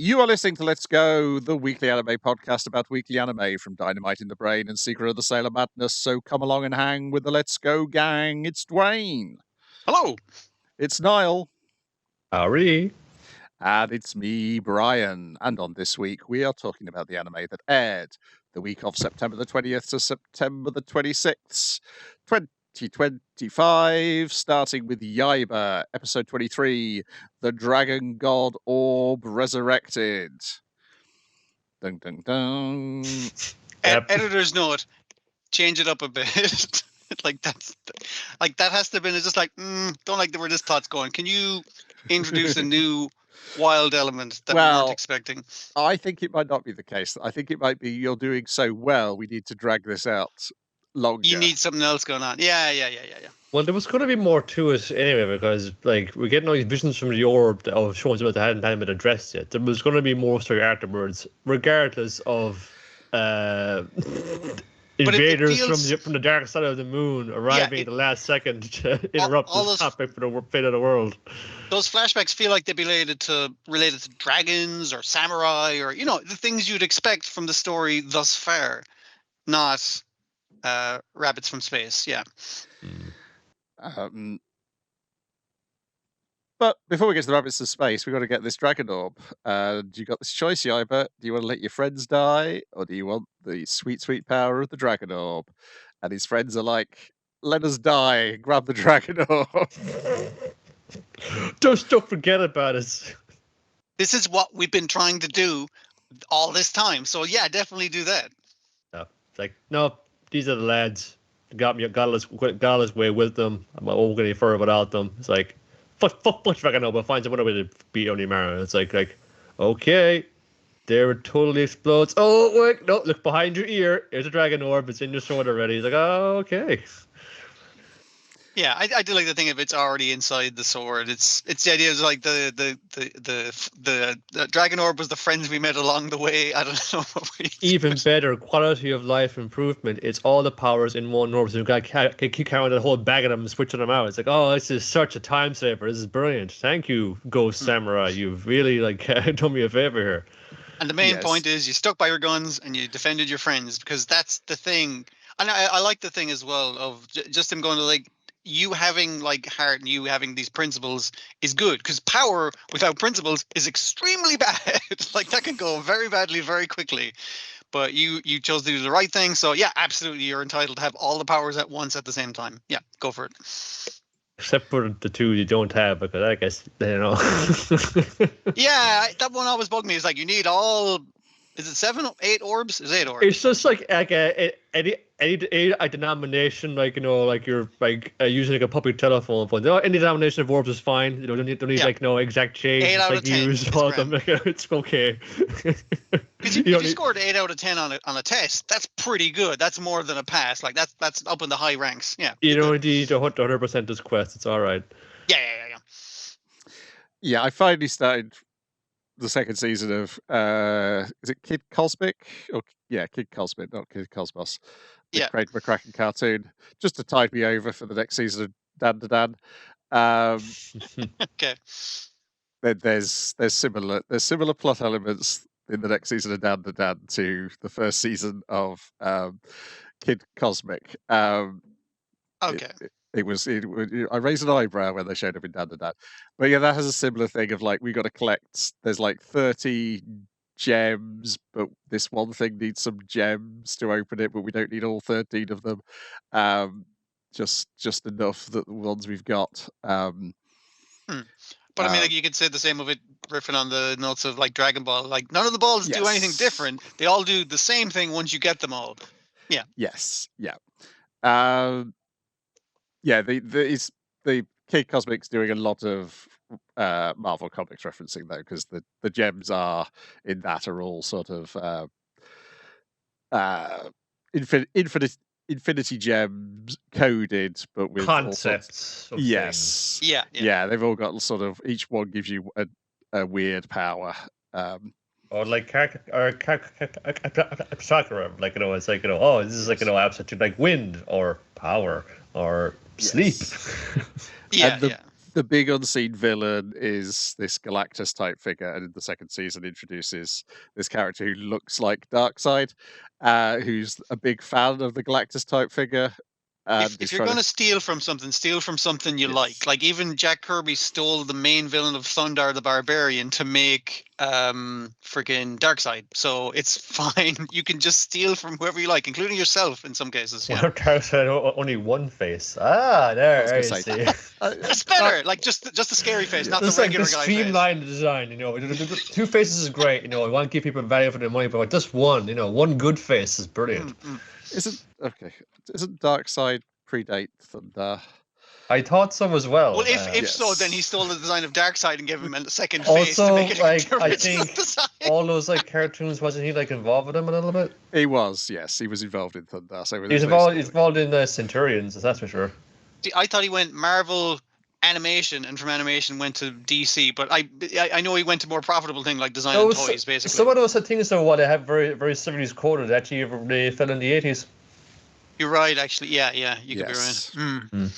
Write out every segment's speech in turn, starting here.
You are listening to Let's Go, the weekly anime podcast about weekly anime from Dynamite in the Brain and Secret of the Sailor Madness. So come along and hang with the Let's Go gang. It's Dwayne. Hello. It's Niall. Howdy. And it's me, Brian. And on this week, we are talking about the anime that aired the week of September the 20th to September the 26th, 2025, starting with Yaiba, episode 23, The Dragon God Orb Resurrected. Dun, dun, dun. Editor's note, change it up a bit. that has to have been, it's just like, don't like where this thought's going. Can you introduce a new wild element that we weren't expecting? I think it might not be the case. I think it might be you're doing so well, we need to drag this out longer. You need something else going on. Yeah. Well, there was going to be more to it anyway, because we're getting all these visions from the orb of showing something that hadn't been addressed yet. There was going to be more story afterwards, regardless of invaders from the dark side of the moon arriving at the last second to interrupt this topic for the fate of the world. Those flashbacks feel like they'd be related to dragons or samurai or, the things you'd expect from the story thus far, not rabbits from space. Yeah. But before we get to the rabbits of space, we've got to get this dragon orb. You got this choice, Yaiba. Do you want to let your friends die, or do you want the sweet, sweet power of the dragon orb? And his friends are like, let us die, grab the dragon orb. Don't forget about us. This is what we've been trying to do all this time. So yeah, definitely do that. No, it's like, no, these are the lads. Got us way with them. I'm not going any further without them. It's like, fuck dragon orb, but find some other way to beat Onimaru. It's like, okay, there it totally explodes. Oh wait, no, look behind your ear. There's a dragon orb. It's in your sword already. He's like, oh, okay. Yeah, I do like the thing if it's already inside the sword. It's the idea is like the dragon orb was the friends we met along the way. I don't know. Even better, quality of life improvement. It's all the powers in one orb. So you got to keep counting the whole bag of them and switching them out. It's like, oh, this is such a time saver. This is brilliant. Thank you, Ghost Samurai. You've really done me a favor here. And the main point is you stuck by your guns and you defended your friends, because that's the thing. And I like the thing as well of just him going to like, you having like heart and you having these principles is good, because power without principles is extremely bad. Like that can go very badly very quickly, but you chose to do the right thing. So yeah, absolutely, you're entitled to have all the powers at once at the same time. Yeah, go for it. Except for the two you don't have, because I guess Yeah, that one always bugged me. It's like you need all. Is it 7, 8 orbs? Is 8 orbs? It's just like any denomination, you're using like a public telephone phone. Any denomination of orbs is fine. You don't need exact change. 8 out of 10. Use all of them. It's okay. Because if you scored 8 out of 10 on a test, that's pretty good. That's more than a pass. Like that's up in the high ranks. Yeah. You don't need 100% this quest. It's all right. Yeah. Yeah, I finally started the second season of is it Kid Cosmic? Kid Cosmic, not Kid Cosmos. The Craig McCracken cartoon, just to tide me over for the next season of Dan to Dan. Okay. There's similar plot elements in the next season of Dan to Dan to the first season of Kid Cosmic. Okay. I raised an eyebrow when they showed up in Dan to Dan. But yeah, that has a similar thing of like, we got to collect, there's like 30 gems, but this one thing needs some gems to open it, but we don't need all 13 of them. Just enough that the ones we've got. But I mean, like, you could say the same of it, riffing on the notes of like Dragon Ball. Like, none of the balls do anything different. They all do the same thing once you get them all. Yeah. Yes. Yeah. The Kid Cosmic's doing a lot of Marvel Comics referencing though, because the gems are in that are all sort of infinity gems coded, but with concepts. Yes. Yeah. They've all got sort of, each one gives you a weird power. Or like chakra, like it's like oh, this is like absolute like wind or power or sleep. The the big unseen villain is this Galactus type figure, and in the second season introduces this character who looks like Darkseid, who's a big fan of the Galactus type figigure. If you're going to steal from something you like. Like even Jack Kirby stole the main villain of Thundar the Barbarian to make freaking Darkseid. So it's fine. You can just steal from whoever you like, including yourself in some cases. Yeah. Darkseid only one face. There I see. That's better. Like just a scary face, not the regular guy face. Streamlined design, you know. 2 faces is great, you know. I want to give people value for their money, but just one, you know, one good face is brilliant. Isn't Darkseid predate Thundar? I thought so as well. Well, if so, then he stole the design of Darkseid and gave him a second face to make it I think design. All those like cartoons, wasn't he like involved with them a little bit? He was, yes. He was involved in Thundar. So he's involved in the Centurions, that's for sure. See, I thought he went Marvel animation, and from animation went to DC, but I know he went to more profitable thing like design and toys, basically. Some of those things are what they have very very similarly coded. Actually, they fell in the 80s. You're right, actually. Yeah, you could be right.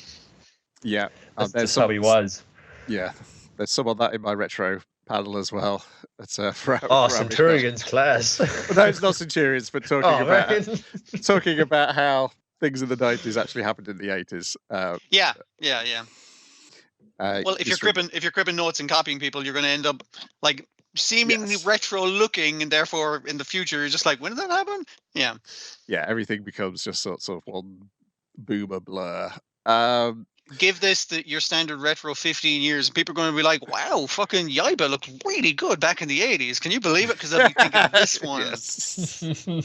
Yeah, that's how he was. Yeah, there's some of that in my retro panel as well. It's Centurions class. No, it's not Centurions, but talking about how things in the 90s actually happened in the 80s. Yeah. Well, if you're cribbing notes and copying people, you're going to end up like seemingly retro looking, and therefore in the future you're just like, when did that happen? Yeah, everything becomes just sort of one boomer blur. Give this your standard retro 15 years and people are going to be like, wow, fucking Yaiba looked really good back in the 80s, can you believe it? Because they'll be thinking of this one.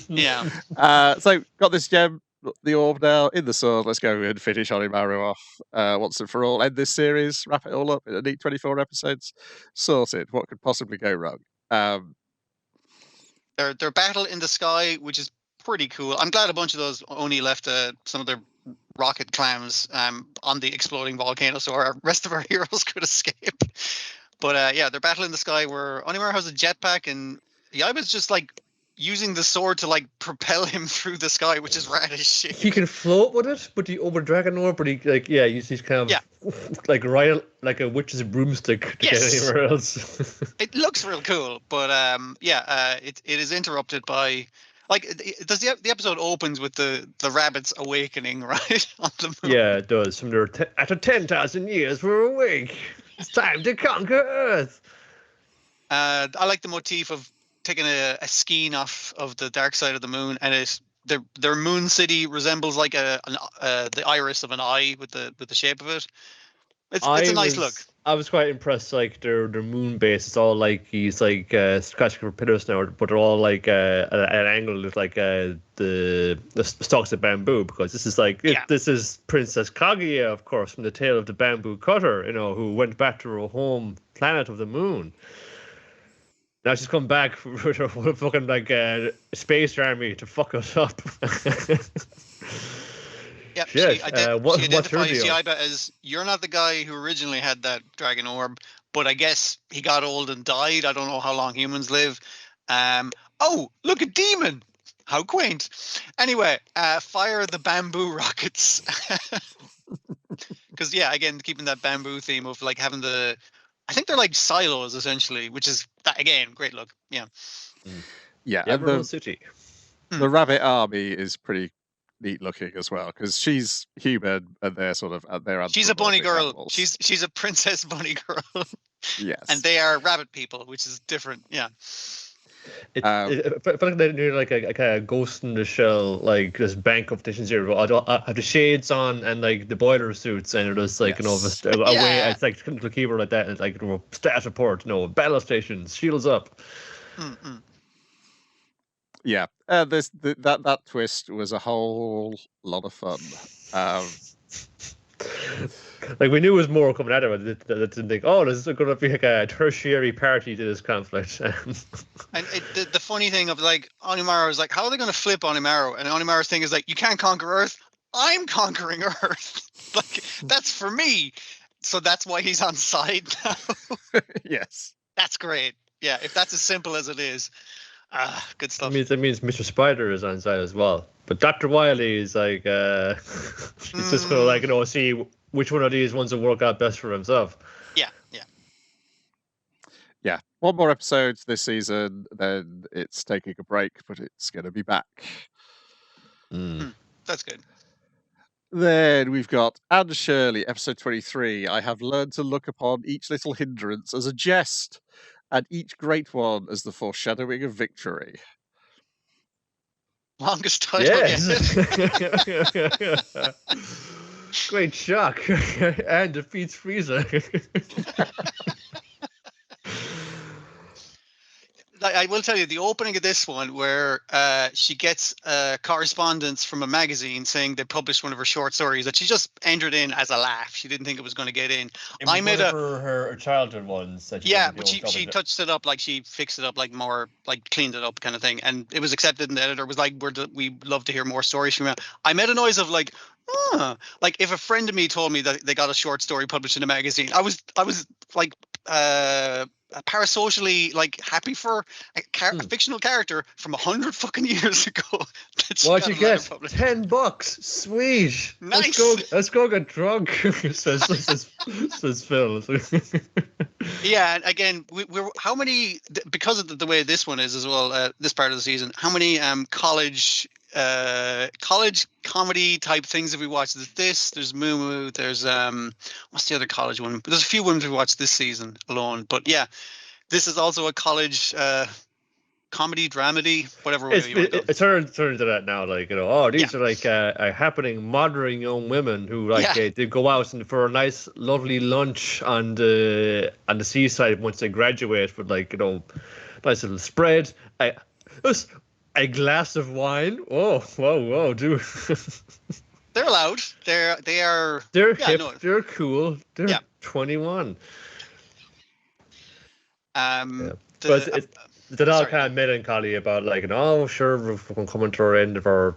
Yeah. So got this gem, the orb now in the sword. Let's go and finish Onimaru off once and for all. End this series, wrap it all up in a neat 24 episodes. Sorted. What could possibly go wrong? Their battle in the sky, which is pretty cool. I'm glad a bunch of those Oni left some of their rocket clams on the exploding volcano, so our rest of our heroes could escape. But their battle in the sky, where Onimaru has a jetpack and Yaiba's just like using the sword to like propel him through the sky, which is rad as shit. He can float with it, but over Dragon Orb, but he he's kind of like like a witch's broomstick to get anywhere else. It looks real cool, but it is interrupted by the episode opens with the rabbits awakening, right? On the moon. Yeah, it does. After 10,000 years, we're awake. It's time to conquer Earth. I like the motif of taking a skein off of the dark side of the moon, and their moon city resembles like the iris of an eye with the shape of it. It's a nice look. I was quite impressed. Like their moon base is all like these like skyscraper pillars now, but they're all like at an angle with like the stalks of bamboo, because this is Princess Kaguya, of course, from the Tale of the Bamboo Cutter, you know, who went back to her home planet of the moon. Now she's come back with her fucking like space army to fuck us up. Yeah, she identifies Yaiba as, you're not the guy who originally had that dragon orb, but I guess he got old and died. I don't know how long humans live. Oh, look, a demon! How quaint. Anyway, fire the bamboo rockets. Because, again, keeping that bamboo theme of like having I think they're like silos essentially, which is, again, great look. Yeah. Yeah, and City. The rabbit army is pretty neat looking as well, because she's human and they're sort of she's a bunny girl. Animals. She's a princess bunny girl. Yes, and they are rabbit people, which is different. Yeah. It felt like they're like a kind of Ghost in the Shell, like this bank competitions here. I have the shades on and like the boiler suits, and they're just like a way. It's like the keyboard like that, and it's like status report, battle stations, shields up. Mm-mm. Yeah, that twist was a whole lot of fun. Like we knew there was more coming out of it. Didn't think, this is going to be like a tertiary party to this conflict. And the funny thing of like Onimaru is like, how are they going to flip Onimaru? And Onimaru's thing is like, you can't conquer Earth. I'm conquering Earth. Like that's for me. So that's why he's on side now. Yes, that's great. Yeah, if that's as simple as it is. Good stuff. That means Mr. Spider is on side as well. But Dr. Wily is like, he's just going to like, see which one of these ones will work out best for himself. Yeah. Yeah, one more episode this season, then it's taking a break, but it's going to be back. That's good. Then we've got Anne Shirley, episode 23. I have learned to look upon each little hindrance as a jest, and each great one as the foreshadowing of victory. Longest title Yes. Great shock. And defeats Frieza. I will tell you the opening of this one where she gets correspondence from a magazine saying they published one of her short stories that she just entered in as a laugh. She didn't think it was going to get in. I made her childhood ones. That but she touched it up, like she fixed it up, like more, like cleaned it up kind of thing. And it was accepted, and the editor was like, we'd love to hear more stories from you. I made a noise of like, like if a friend of me told me that they got a short story published in a magazine, I was like parasocially like happy for a fictional character from 100 fucking years ago. What'd you get? $10. Sweet. Nice. Let's go get drunk. says Phil. Yeah, and again, we're how many, because of the way this one is as well, this part of the season, how many college comedy type things have we watched? There's Moo Moo, there's what's the other college one? There's a few ones we watched this season alone, but yeah, this is also a college comedy, dramedy, whatever way you want to go. It turns into that now, like, you know, these are like happening modern young women who like they go out and for a nice lovely lunch on the seaside once they graduate with, like, you know, nice little spread. A glass of wine. Whoa, dude. They're allowed. They're hip. No. They're cool. They're 21. But it's all kind of melancholy about, like, sure, we're coming to our end of our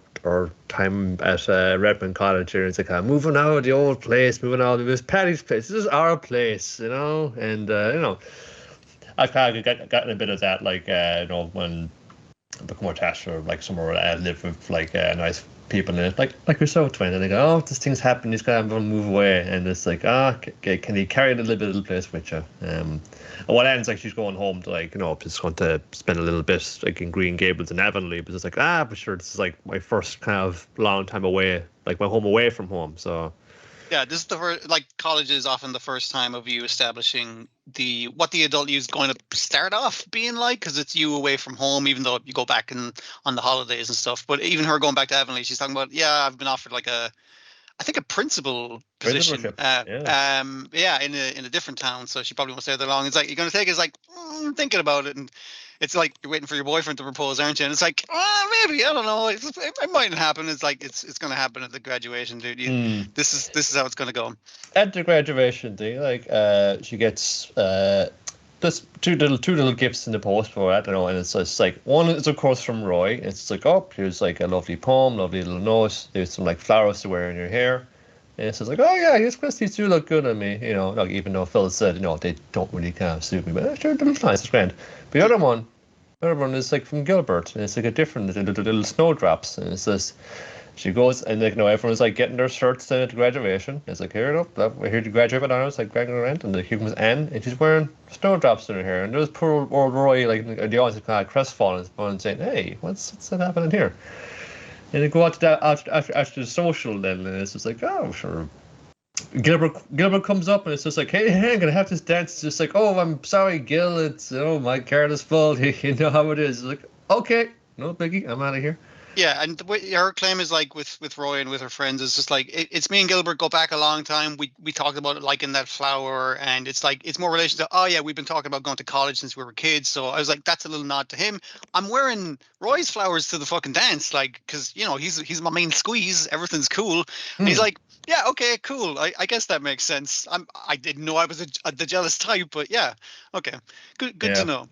time at Redmond College here. It's like moving out of the old place, moving out of this Patty's place. This is our place, you know. And you know, I've kind of gotten a bit of that, like, you know, when I become attached to, like, somewhere where I live with, like, nice people in it, like yourself, Twin, and they go, this thing's happened, he's got to move away, and it's like, can he carry the little place with you? And what ends, like, she's going home to, like, you know, just going to spend a little bit, like, in Green Gables and Avonlea, but it's like, but sure, this is like my first kind of long time away, like my home away from home, so. Yeah, this is the first, like, college is often the first time of you establishing what the adult you is going to start off being like, because it's you away from home, even though you go back on the holidays and stuff. But even her going back to Avonlea, she's talking about, I've been offered like a principal position. In a different town, so she probably won't stay there long. It's like, you're going to take it? It's like, I'm thinking about it, and it's like you're waiting for your boyfriend to propose, aren't you? And it's like, maybe, I don't know. It mightn't happen. It's like it's going to happen at the graduation, dude. This is how it's going to go. At the graduation thing, like, she gets just two little gifts in the post for it, you know, and it's like, one is of course from Roy. It's like, here's like a lovely poem, lovely little note. There's some like flowers to wear in your hair. And it's just like, these do look good on me, you know, like, even though Phil said, you know, they don't really kind of suit me, but sure, they look nice, it's grand. But the other one is like from Gilbert, and it's like a different little snowdrops, and it's this. She goes, and, like, you know, everyone's like getting their shirts done at the graduation. It's like, here to graduate with honors, like Greg Grant, and here comes Anne, and she's wearing snowdrops in her hair, and there's poor old Roy, like, the audience is kind of crestfallen and saying, hey, what's that happening here? And they go out to that after the social then, and it's just like, sure. Gilbert comes up, and it's just like, hey, I'm gonna have this dance. It's just like, I'm sorry, Gil, it's my careless fault. You know how it is. It's like, okay, no biggie, I'm out of here. Yeah, and the way her claim is, like, with Roy and with her friends, is just like, it's me and Gilbert go back a long time. We talked about it, like, in that flower, and it's like, it's more relation to, we've been talking about going to college since we were kids. So I was like, that's a little nod to him. I'm wearing Roy's flowers to the fucking dance, like, because, you know, he's my main squeeze. Everything's cool. And he's like, yeah, okay, cool. I guess that makes sense. I didn't know I was the jealous type, but yeah, okay, good to know.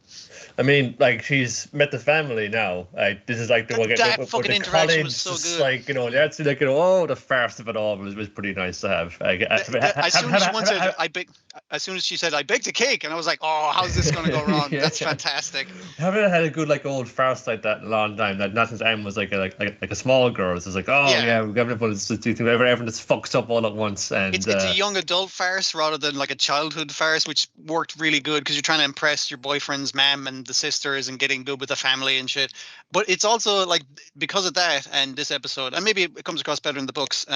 I mean, like, she's met the family now. Like, this is like the that fucking interaction college, was so good. Like, you know, that's like, you know, the farce of it all was pretty nice to have. As soon as she said, I baked a cake, and I was like, how's this going to go wrong? That's fantastic. I haven't had a good, like, old farce like that in a long time. That not since Em was like a small girl. It's just like, we're having to do everyone just fucking fucks up all at once. And it's a young adult farce rather than like a childhood farce, which worked really good because you're trying to impress your boyfriend's mom and the sisters and getting good with the family and shit. But it's also like, because of that and this episode, and maybe it comes across better in the books,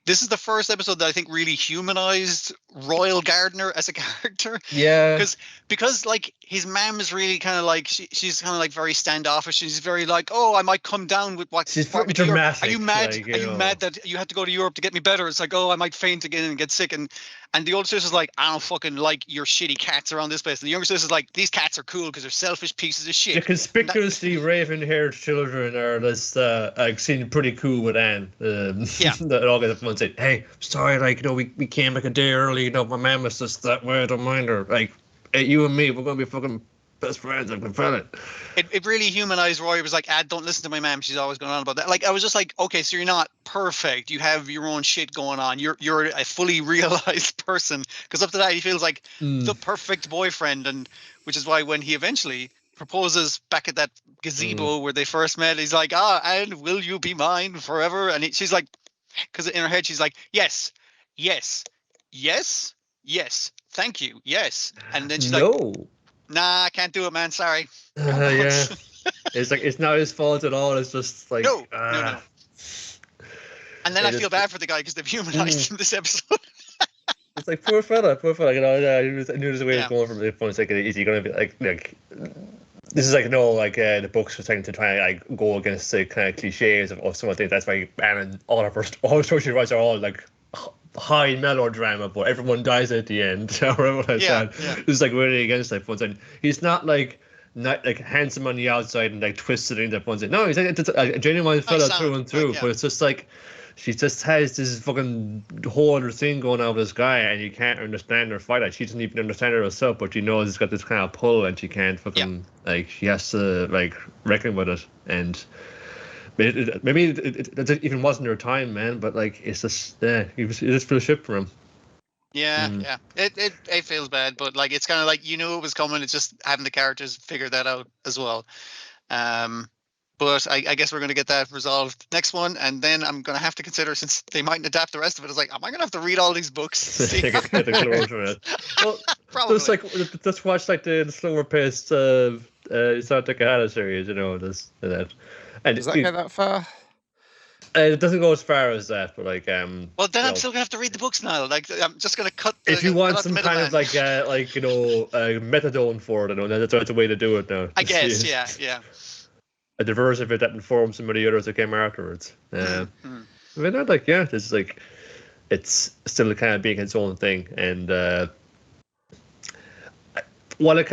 this is the first episode that I think really humanized Royal Gardner as a character. Yeah. Because like his mom is really kind of like she's kind of like very standoffish. She's very like, oh, I might come down with what. She's very dramatic. Are you mad? Like, are you mad that you had to go to Europe to get me better? It's like, oh, I might faint again and get sick. And the older sister's like, I don't fucking like your shitty cats around this place. And the younger sister's like, these cats are cool because they're selfish pieces of shit. The conspicuously raven-haired children are just seem pretty cool with Anne. That all get up and say, hey, sorry, like, we came like a day early, my mom was just that way, I don't mind her. Like, hey, you and me, we're gonna be fucking best friends, I can feel it. It really humanized Roy. It was like, don't listen to my mom, she's always going on about that. Like, I was just like, okay, so you're not perfect, you have your own shit going on, you're a fully realized person, because up to that he feels like the perfect boyfriend, and which is why when he eventually proposes back at that gazebo where they first met, he's like, and will you be mine forever? And she's like, because in her head she's like, yes, thank you, yes. And then she's like, nah, I can't do it, man, sorry. Yeah. It's like, it's not his fault at all, it's just like, no. And then I feel bad for the guy because they've humanized him this episode. It's like, poor fella, I knew there's a way of going from the point. It's like, is he going to be like this is like, the books were trying to try and like go against the kind of cliches of some of the things. That's why Anne and all her social rights are all like high melodrama, but everyone dies at the end. It's like really against that point. And he's not like handsome on the outside and like twisted into one side. No, he's like a genuine fella through and through. But it's just like she just has this fucking whole other thing going on with this guy, and you can't understand her fight. Like, she doesn't even understand it herself, but she knows it's got this kind of pull, and she can't fucking like, she has to like reckon with it. And maybe it even wasn't her time, man. But like, it's just you just feel shit for him. Yeah. It feels bad, but like, it's kind of like, it was coming. It's just having the characters figure that out as well. But I guess we're going to get that resolved next one, and then I'm going to have to consider, since they mightn't adapt the rest of it, it's like, am I going to have to read all these books? Get the closure of it. Well, probably. Just watch like the slower paced South Takahata series, that. And does that go that far? It doesn't go as far as that, but like well, then I'm still gonna have to read the books now. Like, I'm just gonna cut. If you want some kind of methadone for it, that's a way to do it now. I guess, yeah. A diverse of it that informs some of the others that came afterwards. I mean, it's like, it's still kind of being its own thing, and while it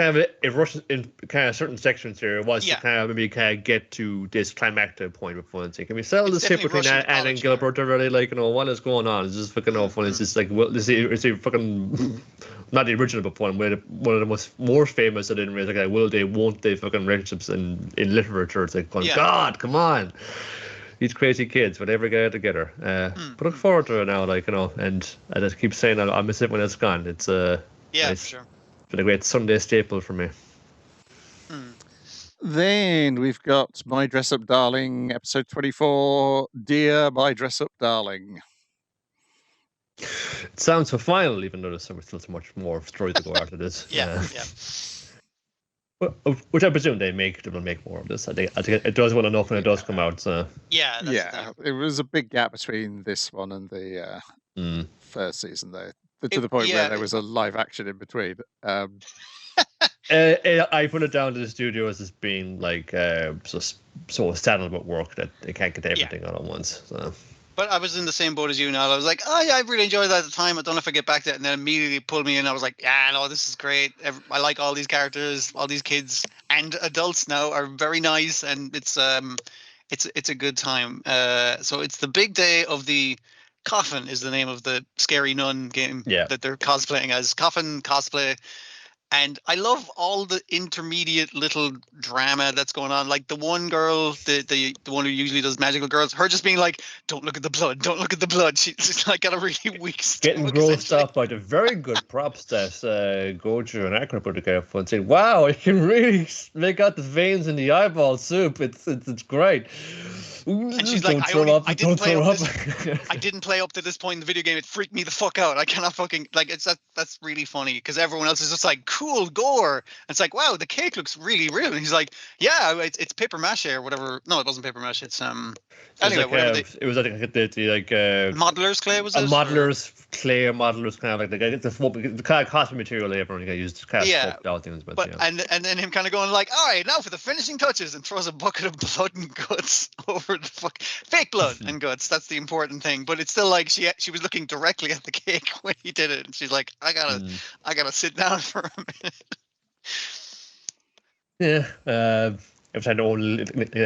rushes in kind of certain sections here, it was to kind of maybe get to this climactic point before and say, can we settle this ship between Anne and Gilbert already? Like, what is going on? Is this fucking fun? It's just like, is he fucking not the original, but one of the more famous. I didn't realize, like, will they, won't they fucking relationships in literature? It's like, God, come on. These crazy kids, whatever get together. But look forward to it now, and I just keep saying I'll miss it when it's gone. It's for sure. It's been a great Sunday staple for me. Then we've got My Dress Up Darling, episode 24, Dear My Dress Up Darling. It sounds so final, even though there's still so much more story to go after this. Which I presume they will make more of this. I think it does well enough when it does come out. So. It was a big gap between this one and the first season, though. To the point where there was a live action in between. I put it down to the studio as being like so saddled with work that they can't get everything on at once. So. But I was in the same boat as you, Niall. I was like, I really enjoyed that at the time. I don't know if I get back to it. And then immediately pulled me in. I was like, no, this is great. I like all these characters. All these kids and adults now are very nice. And it's a good time. So it's the big day of the Coffin is the name of the Scary Nun game that they're cosplaying as. Coffin cosplay. And I love all the intermediate little drama that's going on. Like the one girl, the one who usually does magical girls, her just being like, don't look at the blood, don't look at the blood. She's just like got a really weak stomach. Getting grossed up by the very good props that Gojo and Akira put together and saying, wow, you can really make out the veins in the eyeball soup. It's great. And she's like, I didn't play up to this point in the video game. It freaked me the fuck out. I cannot fucking like. That's really funny because everyone else is just like, cool gore. And it's like, wow, the cake looks really real. And he's like, yeah, it's paper mache or whatever. No, it wasn't paper mache. It's anyway, like, whatever. It was, I think, the modeler's clay, was it? Modeler's clay or modeler's kind of like the kind of costume material everyone used kind of sculpt out things. But yeah. and then him kind of going like, all right, now for the finishing touches, and throws a bucket of blood and guts over the fake blood and guts. That's the important thing. But it's still like she was looking directly at the cake when he did it, and she's like, I gotta sit down for a minute. Yeah. Every time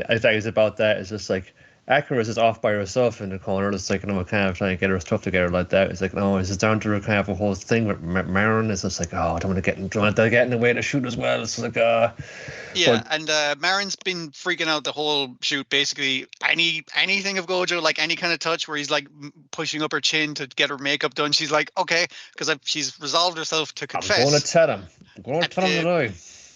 I think it's about that, it's just like Akira is off by herself in the corner. It's like, kind of trying to get her stuff together like that. It's like, no, it's just down to her kind of a whole thing with Marin. It's just like, oh, I don't want to get in the way to shoot as well. It's like, yeah, and Marin's been freaking out the whole shoot. Basically, anything of Gojo, like any kind of touch where he's like pushing up her chin to get her makeup done, she's like, okay, because she's resolved herself to confess. I'm going to tell him. Today.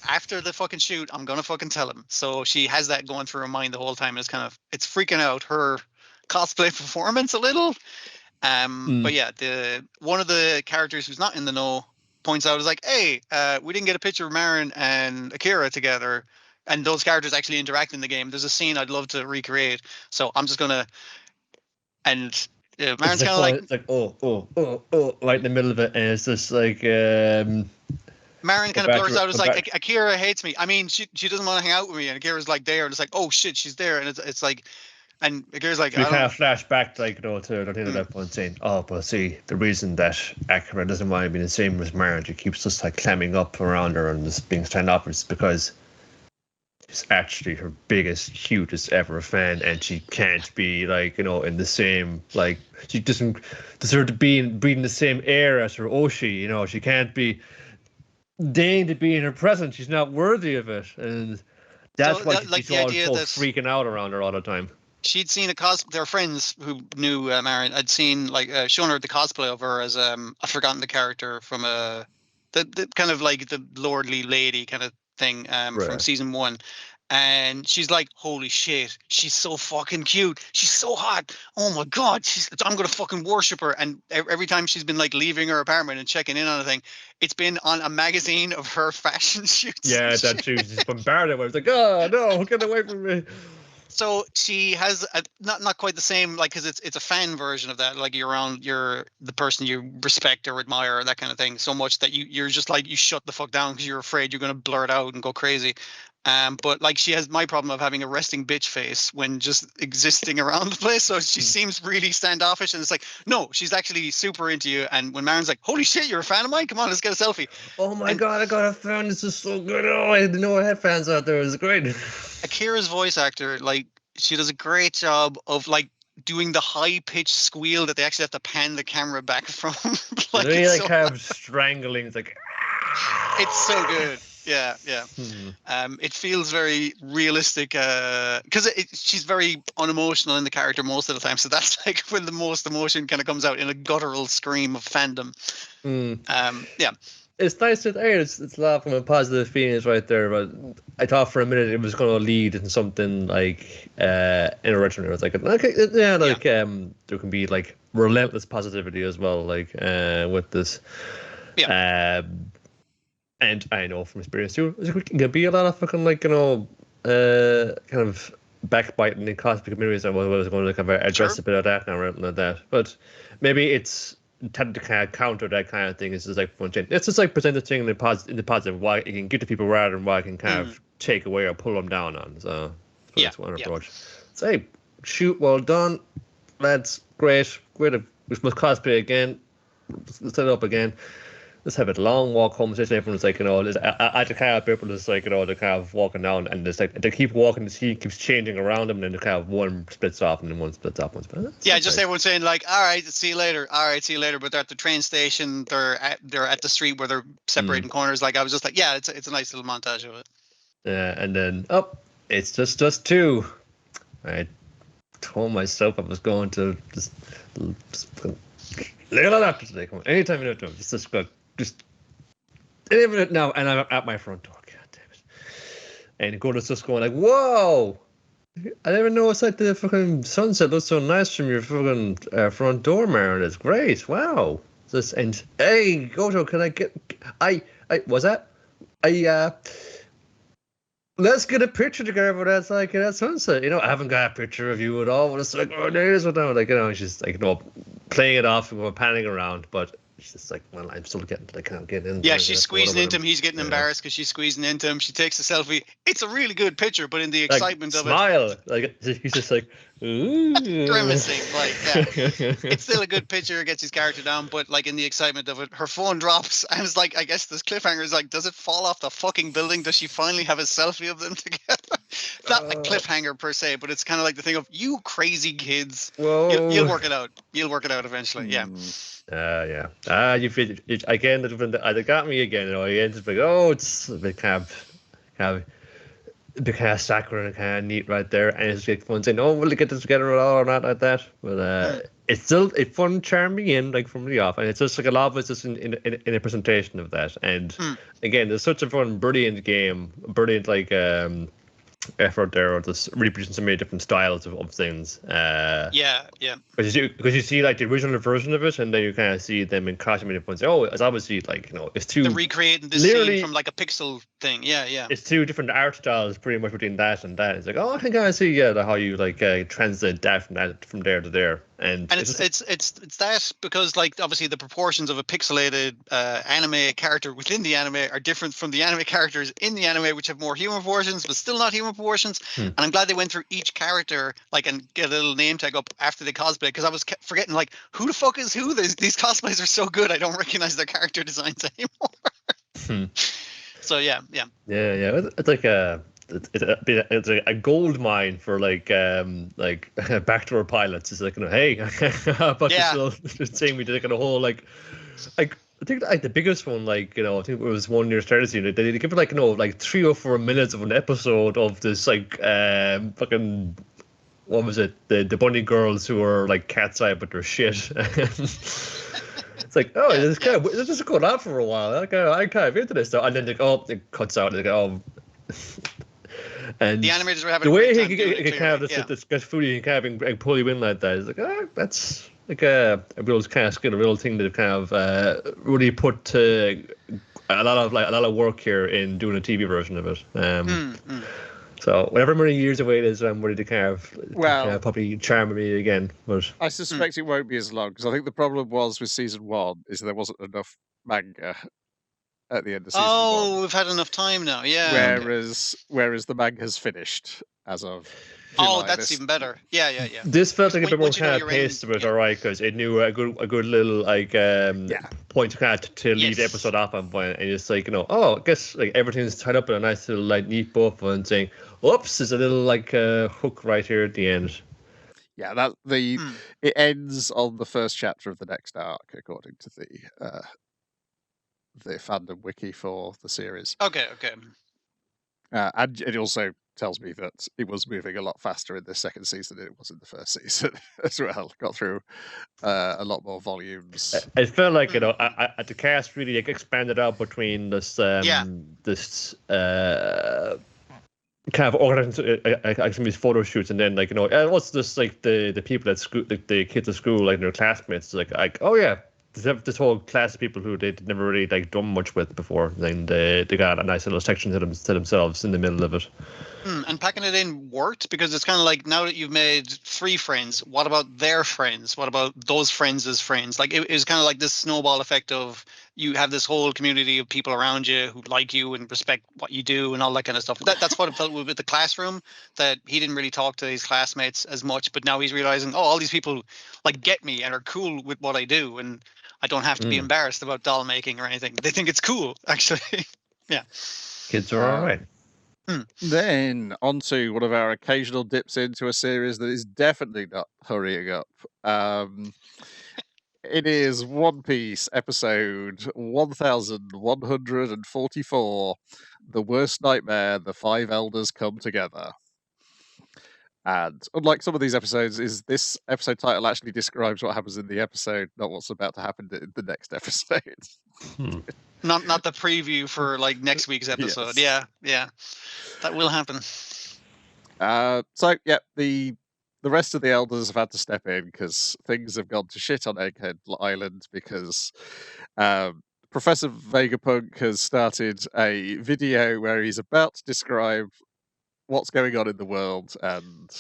After the fucking shoot, I'm gonna fucking tell him. So she has that going through her mind the whole time. It's it's freaking out her cosplay performance a little. But yeah, one of the characters who's not in the know points out is like, hey, we didn't get a picture of Marin and Akira together, and those characters actually interact in the game. There's a scene I'd love to recreate. So I'm just gonna and. Yeah, Marin's kind of like it's like oh right in the middle of it, and it's just like Marin kind of blurs out, it's like, Akira hates me. I mean, she doesn't want to hang out with me. And Akira's like there, and it's like, oh shit, she's there. And it's like, and Akira's like, we kind of flash back, like, to the end of that point, saying, oh, but see, the reason that Akira doesn't want to be the same as Marin, she keeps just like climbing up around her and just being standoff, is because she's actually her biggest, hugest ever fan, and she can't be like, in the same, like, she doesn't deserve to breathe in the same air as her Oshi. She can't be deign to be in her presence. She's not worthy of it, and that's why she's all so freaking out around her all the time. She'd seen their friends who knew Marin had seen shown her the cosplay of her as I've forgotten the character from the kind of like the lordly lady kind of thing from season 1. And she's like, holy shit, she's so fucking cute. She's so hot. Oh my God, I'm going to fucking worship her. And every time she's been like leaving her apartment and checking in on a thing, it's been on a magazine of her fashion shoots. Yeah, that she was just bombarded with. Like, oh no, get away from me. So she has not quite the same, like, because it's a fan version of that. Like, you're around the person you respect or admire or that kind of thing so much that you're just like, you shut the fuck down because you're afraid you're going to blurt out and go crazy. But like, she has my problem of having a resting bitch face when just existing around the place. So she seems really standoffish, and it's like, no, she's actually super into you. And when Marin's like, holy shit, you're a fan of mine? Come on, let's get a selfie. Oh my God, I got a fan. This is so good. Oh, I didn't know I had fans out there. It's great. Akira's voice actor, like, she does a great job of like doing the high pitched squeal that they actually have to pan the camera back from. Like, really, like, kind of strangling. It's like, it's so good. Yeah. It feels very realistic because she's very unemotional in the character most of the time. So that's like when the most emotion kind of comes out in a guttural scream of fandom. Yeah. It's nice to hear. It's laughing with positive feelings right there. But I thought for a minute it was going to lead into something like original. It was like, okay, yeah, like there can be like relentless positivity as well, like with this. Yeah. And I know from experience too, it can be a lot of fucking like, kind of backbiting in cosmic communities. I was going to kind of address a bit of that now, rather than that. But maybe it's intended to kind of counter that kind of thing. It's just like fun change. It's just like present the thing in the positive, why it can give to people rather than why it can kind of take away or pull them down on. So that's one approach. So hey, shoot, well done, lads, great. We must cosplay again. Let's set it up again. Let's have a long walk home. Everyone's like, at the car, people just like, they're kind of walking down, and it's like they keep walking. The scene keeps changing around them, and then the kind of one splits off, and then one splits off. Yeah, just everyone saying like, all right, see you later. All right, see you later. But they're at the train station. They're at the street where they're separating corners. Like, I was just like, yeah, it's a nice little montage of it. Yeah, and then it's just us two. I told myself I was going to just look at that today. Come on, anytime you know, just go. Just any minute now, and I'm at my front door. God damn it! And Gordon's just going like, "Whoa, I never noticed like the fucking sunset looks so nice from your fucking front door, Marin. It's great. Wow. This and hey, Goto, can I get? I was that? Let's get a picture together for that like that sunset. I haven't got a picture of you at all. But it's like, oh, there's what I'm like. She's like, playing it off and panning around, but. She's just like, well, I'm still getting in. Yeah, she's squeezing into him. He's getting embarrassed because she's squeezing into him. She takes a selfie. It's a really good picture, but in the excitement of it, like he's just like, ooh, grimacing. Like, yeah. It's still a good picture. It gets his character down, but like in the excitement of it, her phone drops, and it's like, I guess this cliffhanger is like, does it fall off the fucking building? Does she finally have a selfie of them together? It's not a cliffhanger per se, but it's kind of like the thing of, you crazy kids. You'll work it out. You'll work it out eventually. Yeah. Yeah. You feel it again. They got me again. It's like, oh, it's a bit kind of saccharine and kind of neat right there, and it's like fun saying, "Oh, will they get this together at all or not like that?" But it's still a fun, charming in like from the off, and it's just like a lot of it's just in a presentation of that. And again, there's such a fun, brilliant game, brilliant like effort there, or just reproducing so many different styles of things. Yeah. Because you see like the original version of it, and then you kind of see them in costume and points. Oh, it's obviously like it's two. They're recreating this scene from like a pixel thing. Yeah. It's two different art styles, pretty much between that and that. It's like, oh, I can kind of see how you like translate that from there to there. And it's that because like obviously the proportions of a pixelated anime character within the anime are different from the anime characters in the anime, which have more human proportions but still not human proportions. And I'm glad they went through each character like and get a little name tag up after they cosplay, because I was forgetting like who the fuck is who. These cosplays are so good I don't recognize their character designs anymore. So yeah. It's like it's a gold mine for like backdoor pilots. It's like, hey, but this thing we did like a whole like I think like the biggest one, like I think it was 1 year started scene. They give it like like 3 or 4 minutes of an episode of this like fucking. What was it? The bunny girls who are like cat's eye, but they're shit. It's like, oh, this just going on for a while. I'm kind of into this stuff, and then it cuts out. And the animators were having the way he kind of this food he kind of pull you in like that. It's like, that's like a real kind of skill, a real thing that kind of really put a lot of work here in doing a TV version of it. So whatever many years away it is, I'm ready to kind of probably charm me again. But I suspect it won't be as long, because I think the problem was with season 1 is there wasn't enough manga at the end of season 1. Oh, we've had enough time now. Yeah. Whereas the manga's finished as of July. Oh, that's even better. Yeah. This felt like a bit more kind of paced to it, alright, because it knew a good little like point to kind of to lead the episode off on point, and it's like I guess like everything's tied up in a nice little like neat bow, and saying, "Oops," there's a little like hook right here at the end. Yeah, it ends on the first chapter of the next arc, according to the fandom wiki for the series. Okay. And it also tells me that it was moving a lot faster in the second season than it was in the first season as well. Got through a lot more volumes. It felt like the cast really like expanded out between this this kind of organizing some of these photo shoots, and then what's this like the people at school, the kids at school, like their classmates, like oh yeah. This whole class of people who they'd never really like done much with before, then they got a nice little section to themselves in the middle of it. And packing it in worked, because it's kind of like, now that you've made 3 friends, what about their friends? What about those friends as friends? Like it was kind of like this snowball effect of you have this whole community of people around you who like you and respect what you do and all that kind of stuff. That's what it felt with the classroom, that he didn't really talk to his classmates as much, but now he's realizing, all these people like get me and are cool with what I do, and I don't have to be embarrassed about doll making or anything. They think it's cool, actually. Yeah. Kids are all right. Then on to one of our occasional dips into a series that is definitely not hurrying up. It is One Piece episode 1144, The Worst Nightmare, The 5 Elders Come Together. And unlike some of these episodes, this episode title actually describes what happens in the episode, not what's about to happen in the next episode. Not the preview for like next week's episode. Yes. Yeah. That will happen. So yeah, the rest of the elders have had to step in because things have gone to shit on Egghead Island because Professor Vegapunk has started a video where he's about to describe what's going on in the world, and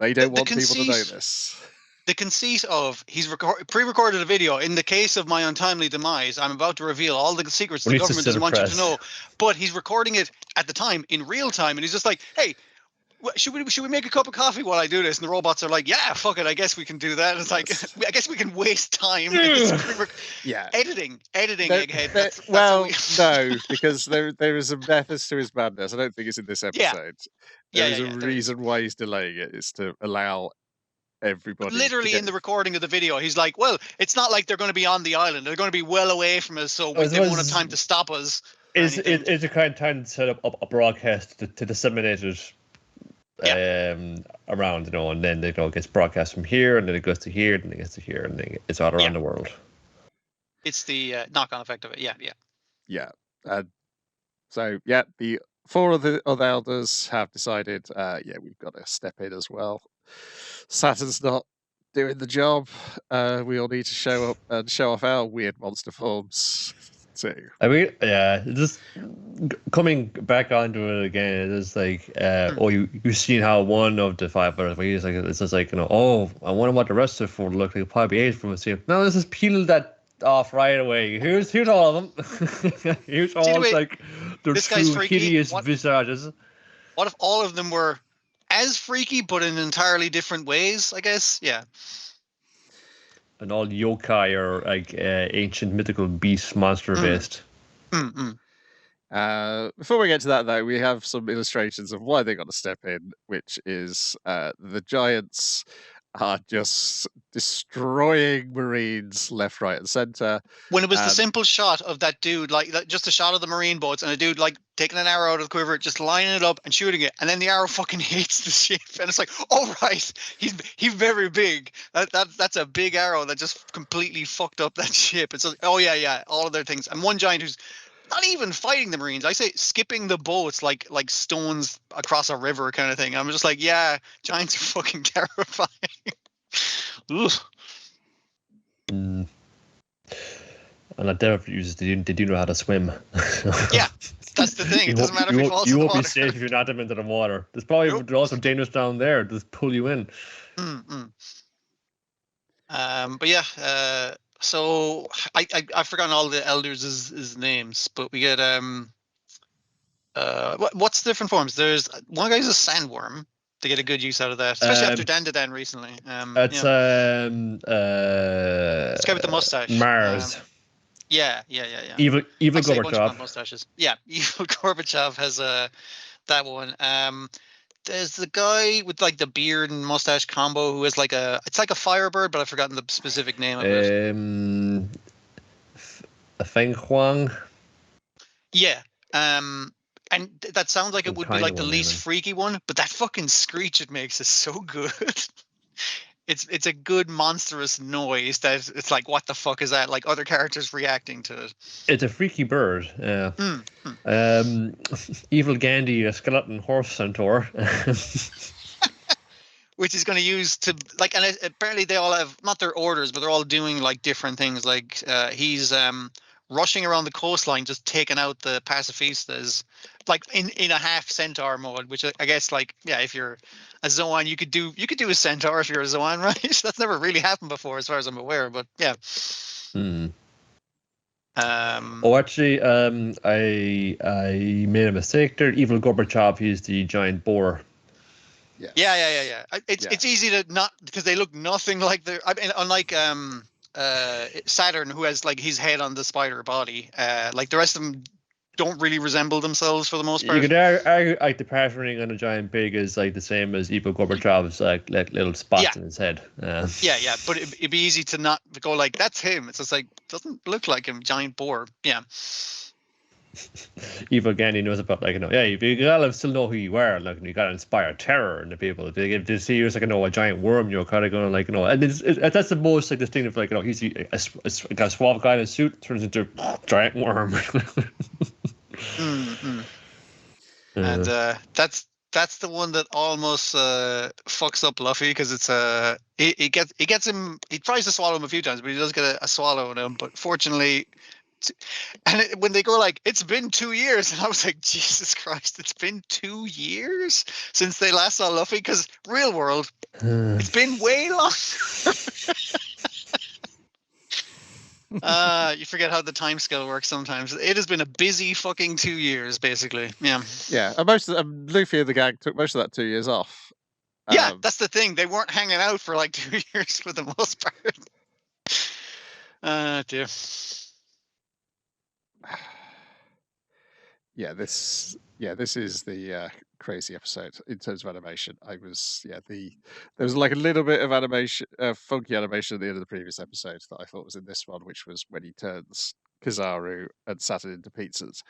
they don't want people to know this. The conceit of he's pre-recorded a video. In the case of my untimely demise, I'm about to reveal all the secrets the government doesn't want you to know. But he's recording it at the time in real time, and he's just like, "Hey, should we make a cup of coffee while I do this?" And the robots are like, "Yeah, fuck it. I guess we can do that." And it's like, I guess we can waste time. Yeah, editing, Egghead. That's no, because there is a method to his madness. I don't think it's in this episode. There is a reason why he's delaying it. It's to allow everybody. But literally in the recording of the video, he's like, "Well, it's not like they're going to be on the island. They're going to be well away from us, so they won't have time to stop us." It's a kind of time to set up a broadcast to disseminate it around, and then it gets broadcast from here, and then it goes to here, and then it gets to here, and then it's all around the world. It's the knock-on effect of it. Yeah. So the 4 of the other elders have decided, we've got to step in as well. Saturn's not doing the job. We all need to show up and show off our weird monster forms too. I mean, just coming back onto it again, it's like, you've seen how one of the 5 others, where he's like, it's just like, I wonder what the rest of the 4 look like. Probably 8 from us here. No, let's just peel that off right away. Here's all of them. Here's all like their true hideous visages. What if all of them were as freaky, but in entirely different ways? I guess, yeah. And all yokai are like ancient mythical beast monster based. Before we get to that, though, we have some illustrations of why they got to step in, which is the giants are just destroying Marines left, right, and center. When it was the simple shot of that dude, like just a shot of the Marine boats and a dude like taking an arrow out of the quiver, just lining it up and shooting it, and then the arrow fucking hits the ship, and it's like, oh right, he's very big. That's a big arrow that just completely fucked up that ship. It's like, oh yeah, all of their things, and one giant who's not even fighting the Marines. I say skipping the boats like stones across a river kind of thing. I'm just like, yeah, giants are fucking terrifying. And that Devil users, they do know how to swim. Yeah, that's the thing. It doesn't matter if you fall in the water. You won't be safe if you're not into the water. There's probably also dangerous down there. Just pull you in. But yeah. So I've forgotten all the elders' names, but we get what's the different forms? There's one guy's a sandworm. They get a good use out of that, especially after Dandadan recently. It's this guy with the mustache. Mars. Yeah. Evil Gorbachev. Mustaches. Yeah, Evil Gorbachev has that one. There's the guy with like the beard and mustache combo who is like it's like a Firebird, but I've forgotten the specific name of it. Feng Huang. Yeah. And that sounds like it would be like the least freaky one, but that fucking screech it makes is so good. It's a good monstrous noise that it's like, what the fuck is that? Like other characters reacting to it. It's a freaky bird. Yeah. Evil Gandhi, a skeleton horse centaur. Which he's going to use to like, and apparently they all have not their orders, but they're all doing like different things. Like he's rushing around the coastline, just taking out the pacifistas, like in a half centaur mode. Which I guess, like, yeah, if you're a Zoan, you could do a centaur if you're a Zoan, right? That's never really happened before, as far as I'm aware. But yeah. Actually, I made a mistake there. Evil Gorbachev, he's the giant boar. Yeah. It's easy to not, because they look nothing like the. I mean, unlike Saturn, who has like his head on the spider body, like the rest of them don't really resemble themselves for the most part. You could argue like the patterning on a giant pig is like the same as Evil Gorbachev's like little spots in his head. Yeah, but it'd be easy to not go like, that's him. It's just like, doesn't look like him, giant boar. Yeah. Evil Gandhi knows about, like, you gotta still know who you are, like, you gotta inspire terror in the people. If they see you as like, a giant worm, you're kind of going like, and that's the most like distinctive, like, he's got a suave guy in a suit, turns into a giant worm. And that's the one that almost fucks up Luffy because it's he gets him. He tries to swallow him a few times, but he does get a swallow in him. But fortunately, when they go like, it's been 2 years, and I was like, Jesus Christ, it's been 2 years since they last saw Luffy. Because real world, it's been way long. You forget how the time scale works sometimes. It has been a busy fucking 2 years, basically. Yeah. Yeah, and most of Luffy and the gang took most of that 2 years off. Yeah, that's the thing. They weren't hanging out for like 2 years for the most part. Dear. This is the crazy episode in terms of animation. There was like a little bit of animation, funky animation at the end of the previous episode that I thought was in this one, which was when he turns Kizaru and Saturn into pizzas.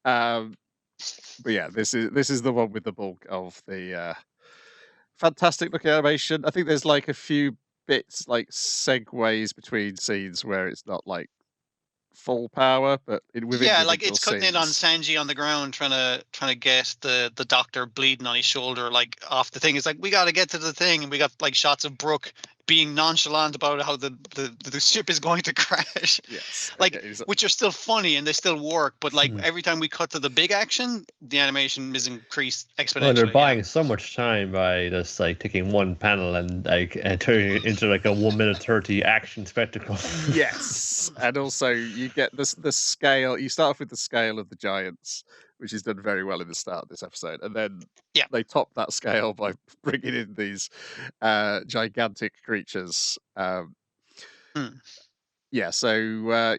But yeah, this is the one with the bulk of the fantastic looking animation. I think there's like a few bits like segues between scenes where it's not like full power, but within like it's cutting in on Sanji on the ground trying to get the doctor bleeding on his shoulder like off the thing. It's like, we got to get to the thing, and we got like shots of Brook being nonchalant about how the ship is going to crash. Yes, like which are still funny and they still work, but like every time we cut to the big action, the animation is increased exponentially. Well, they're buying so much time by just like taking one panel and like turning it into like a 1 minute 30 action spectacle. Yes, and also you get the scale. You start off with the scale of the giants, which is done very well in the start of this episode, and then they top that scale by bringing in these gigantic creatures. Yeah, so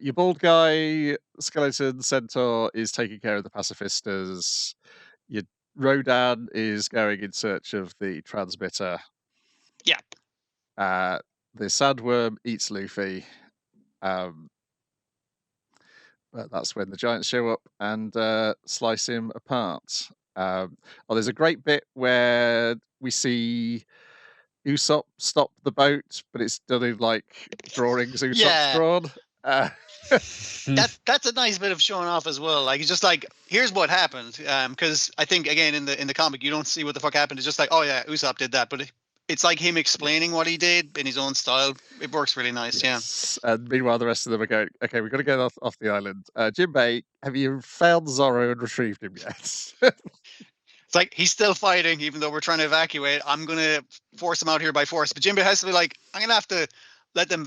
your bald guy, Skeleton Centaur, is taking care of the pacifistas. Your Rodan is going in search of the transmitter. Yeah. The sandworm eats Luffy. But that's when the giants show up and slice him apart. There's a great bit where we see Usopp stop the boat, but it's done in like drawings Usopp's drawn. That's a nice bit of showing off as well. Like, it's just like, here's what happened. Because I think again in the comic you don't see what the fuck happened. It's just like, oh yeah, Usopp did that, but it's like him explaining what he did in his own style. It works really nice. Yes. Yeah. And meanwhile, the rest of them are going, okay, we've got to get off the island. Jinbei, have you found Zoro and retrieved him yet? It's like, he's still fighting, even though we're trying to evacuate. I'm going to force him out here by force. But Jinbei has to be like, I'm going to have to let them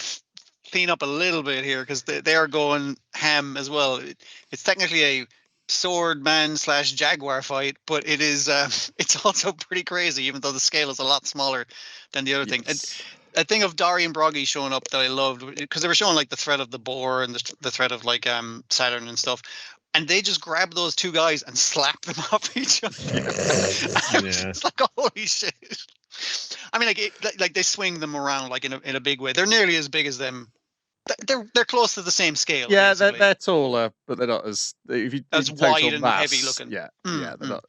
clean up a little bit here, because they are going ham as well. It's technically a swordman / jaguar fight, but it is it's also pretty crazy, even though the scale is a lot smaller than the other thing. A thing of Dari and Broggy showing up that I loved, because they were showing like the threat of the boar and the threat of like Saturn and stuff, and they just grabbed those two guys and slapped them off each other. It's like, holy shit. I mean, like they swing them around like in a big way. They're nearly as big as them. They're close to the same scale. Yeah, they're taller, but they're not as as wide and heavy looking. Yeah, they're not.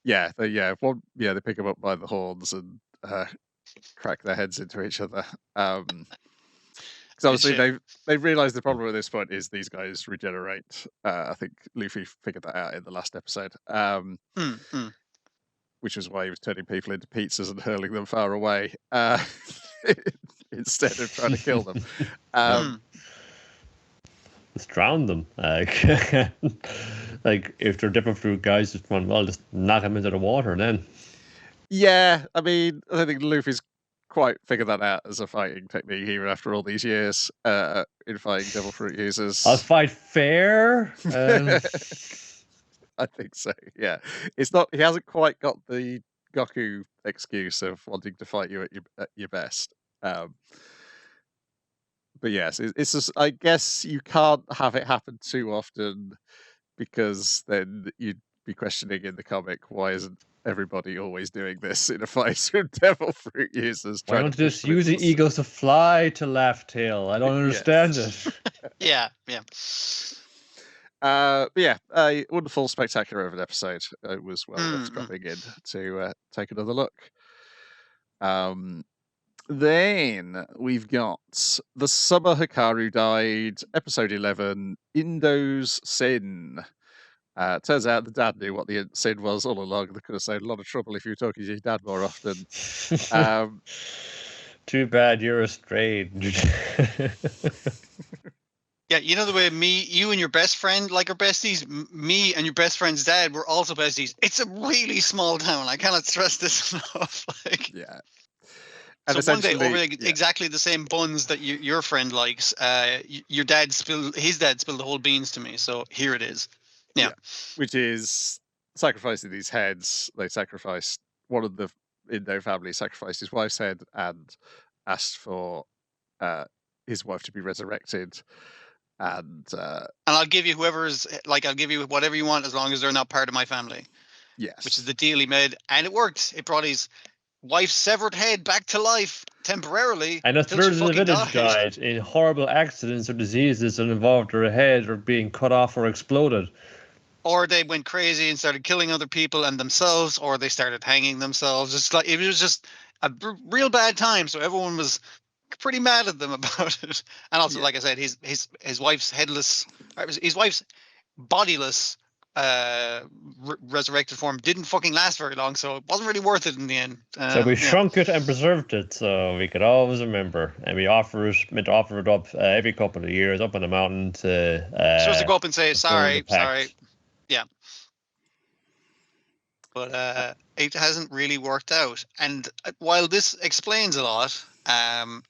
Yeah, they pick them up by the horns and crack their heads into each other. Because obviously they've realised the problem at this point is these guys regenerate. I think Luffy figured that out in the last episode. Which was why he was turning people into pizzas and hurling them far away. Instead of trying to kill them. Just drown them. Like if they're different fruit guys, just knock them into the water then. Yeah, I mean, I don't think Luffy's quite figured that out as a fighting technique even after all these years in fighting devil fruit users. I'll fight fair. I think so. Yeah, it's not. He hasn't quite got the Goku excuse of wanting to fight you at your best. But yes, it's just. I guess you can't have it happen too often, because then you'd be questioning in the comic, why isn't everybody always doing this in a fight with devil fruit users? Why don't you just use the eagles to fly to Laugh Tale? I don't understand it. Yeah. But yeah, a wonderful, spectacular of an episode. It was well worth dropping in to take another look. Then we've got The Summer Hikaru Died, episode 11, Indo's Sin. Turns out the dad knew what the sin was all along. They could have saved a lot of trouble if you were talking to your dad more often. Too bad you're estranged. Yeah, you know the way you and your best friend like are besties. Me and your best friend's dad were also besties. It's a really small town. I cannot stress this enough. Like, yeah. And so one day over exactly the same buns that your friend likes, your dad his dad spilled the whole beans to me. So here it is. Yeah. Which is sacrificing these heads. They sacrificed one of the Indo family sacrificed his wife's head and asked for his wife to be resurrected. And I'll give you I'll give you whatever you want as long as they're not part of my family. Yes. Which is the deal he made. And it worked. It brought his wife's severed head back to life temporarily. And a third of the village died in horrible accidents or diseases that involved their head or being cut off or exploded. Or they went crazy and started killing other people and themselves, or they started hanging themselves. It was just a real bad time. So everyone was pretty mad at them about it. And also, like I said, his wife's his wife's bodiless resurrected form didn't fucking last very long, so it wasn't really worth it in the end. So we shrunk it and preserved it, so we could always remember. And we meant to offer it up every couple of years up on the mountain to. Supposed to go up and say sorry. Yeah. But it hasn't really worked out. And while this explains a lot, I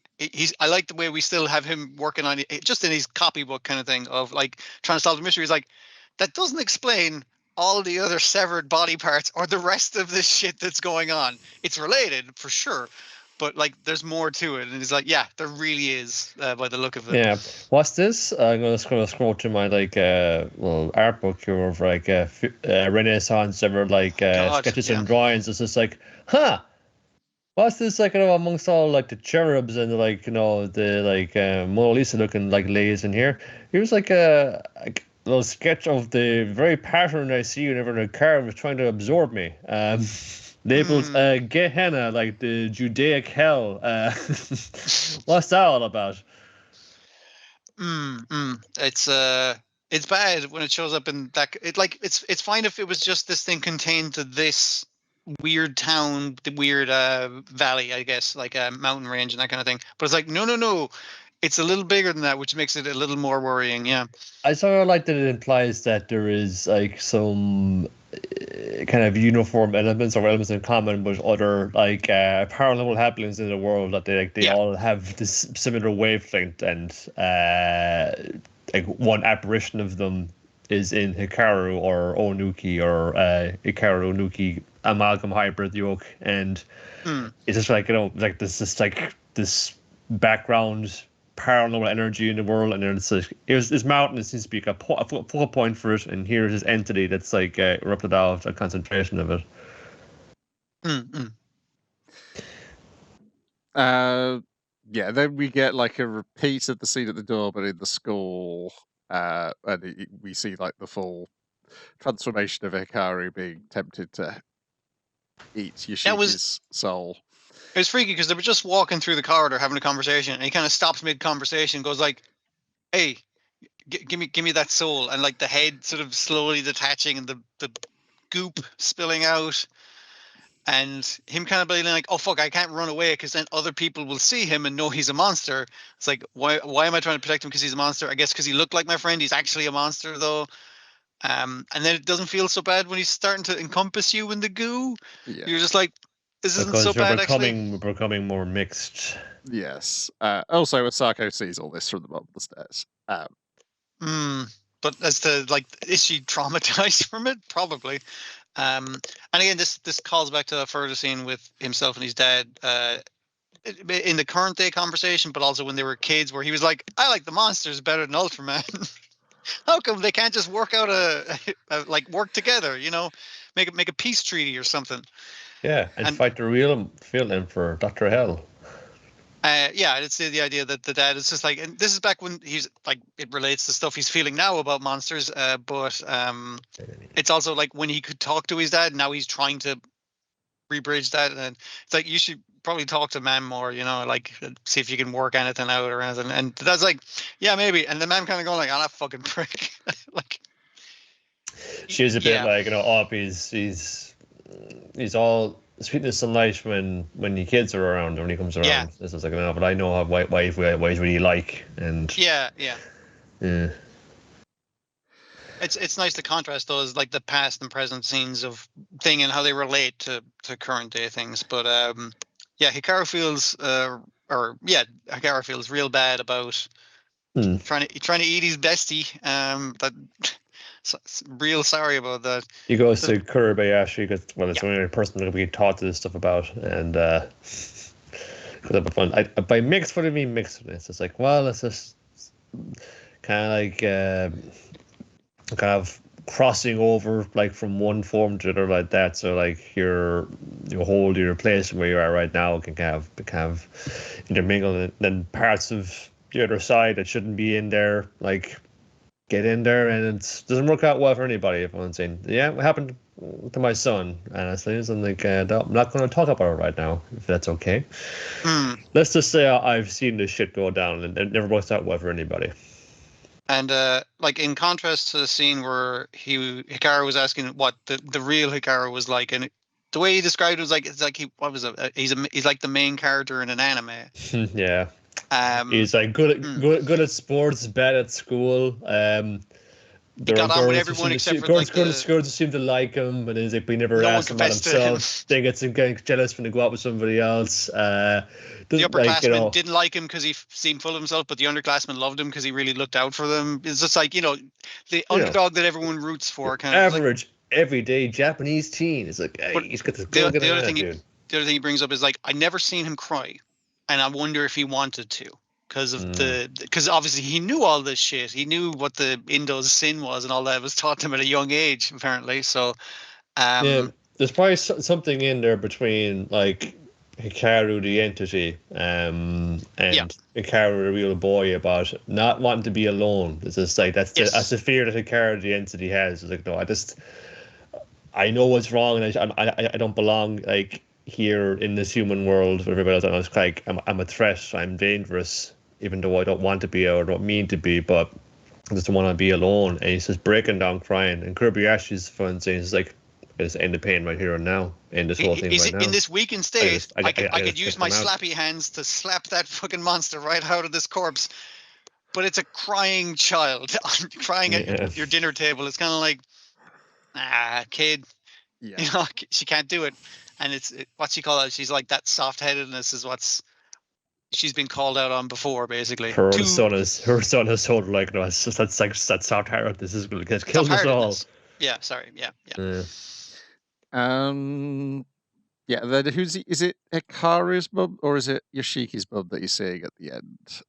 like the way we still have him working on it, just in his copybook kind of thing of like trying to solve the mystery. He's like, that doesn't explain all the other severed body parts or the rest of this shit that's going on. It's related for sure, but like there's more to it. And he's like, yeah, there really is by the look of it. Yeah. What's this? I'm going to scroll to my art book here of like Renaissance ever sketches and drawings. It's just like, what's this like amongst all like the cherubs and the Mona Lisa looking like ladies in here? Here's like a little sketch of the very pattern I see whenever the car was trying to absorb me. Labeled Gehenna, like the Judaic hell. What's that all about? It's bad when it shows up in that. It's fine if it was just this thing contained to this weird town, the weird valley, I guess, like a mountain range and that kind of thing. But it's like no. It's a little bigger than that, which makes it a little more worrying. Yeah. I sort of like that it implies that there is like some kind of uniform elements or elements in common with other like paranormal happenings in the world, that they all have this similar wavelength, and like one apparition of them is in Hikaru or Onuki or Hikaru Onuki amalgam hybrid yoke, and it's just like like this background paranormal energy in the world, and then it's like this mountain. It seems to be a focal point for it, and here's this entity that's like erupted out, a concentration of it. Then we get like a repeat of the scene at the door, but in the school, and we see like the full transformation of Hikaru being tempted to eat Yoshiki's soul. It was freaky because they were just walking through the corridor having a conversation, and he kind of stops mid-conversation, goes like, "Hey, give me that soul," and like the head sort of slowly detaching and the goop spilling out, and him kind of being like, "Oh fuck, I can't run away because then other people will see him and know he's a monster." It's like, why am I trying to protect him because he's a monster? I guess because he looked like my friend. He's actually a monster though. And then it doesn't feel so bad when he's starting to encompass you in the goo. Yeah. You're just like, this isn't so bad, actually. We're becoming more mixed. Yes. Also, Asako sees all this from the bottom of the stairs. But as to, like, is she traumatized from it? Probably. And again, this calls back to a further scene with himself and his dad in the current day conversation, but also when they were kids, where he was like, I like the monsters better than Ultraman. How come they can't just work out work together, make a peace treaty or something? Yeah, and fight the real villain for Dr. Hell. It's the idea that the dad is just like, and this is back when he's like, it relates to stuff he's feeling now about monsters, but it's also like when he could talk to his dad, now he's trying to rebridge that, and it's like, you should probably talk to man more, like see if you can work anything out or anything. And that's like, yeah, maybe. And the man kind of going like, oh, that fucking prick. Like, she's a bit like, he's all sweetness and light when your kids are around, when he comes around. Yeah. This is like, no, but I know what he's really like, and yeah. It's nice to contrast those, like the past and present scenes of thing and how they relate to current day things. But Hikaru feels real bad about trying to eat his bestie. Real sorry about that. He goes to Kurabayashi because it's the only person that can be taught this stuff about, and fun. By mixed, what do you mean mixed with this? It's like, well, it's just kind of like kind of crossing over like from one form to the other like that. So like your place where you are right now can kind of intermingle, and then parts of the other side that shouldn't be in there like get in there, and it doesn't work out well for anybody. If I'm saying, yeah, what happened to my son, honestly, so I'm like, I'm not going to talk about it right now, if that's okay. Let's just say I've seen this shit go down, and it never works out well for anybody. And like in contrast to the scene where Hikaru was asking what the real Hikaru was like, and the way he described it was like, it's like he's like the main character in an anime. Yeah. He's like good at sports, bad at school. He got on with everyone except for like girls seem to like him, but he's like, we never asked him about himself. They get jealous when they go out with somebody else. The upperclassmen didn't like him because he seemed full of himself, but the underclassmen loved him because he really looked out for them. It's just like, the underdog that everyone roots for. Kind of average, everyday Japanese teen. It's like, hey, he's got this the other thing he brings up is like, I never seen him cry, and I wonder if he wanted to. Because obviously he knew all this shit. He knew what the Indo's sin was and all that. It was taught to him at a young age, apparently. So, there's probably something in there between like Hikaru the entity and Hikaru the real boy about not wanting to be alone. It's just like that's the fear that Hikaru the entity has. It's like, no, I know what's wrong, and I don't belong like here in this human world with everybody else. And it's like I'm a threat. I'm dangerous. Even though I don't want to be or don't mean to be, but I just want to be alone. And he's just breaking down crying. And Kurabayashi's fun saying, he's like, I just end the pain right here and now. End this whole thing right now. In this weakened state, I could use my slappy hands to slap that fucking monster right out of this corpse. But it's a crying child crying at your dinner table. It's kind of like, kid. Yeah. She can't do it. And what's she call it? She's like, that soft-headedness is what's she's been called out on before, basically. Her son is told like, no, it's just that's soft-hearted. This is going to kill us all. Yeah, sorry. Yeah. Then is it Hikaru's mum or is it Yoshiki's mum that you're seeing at the end?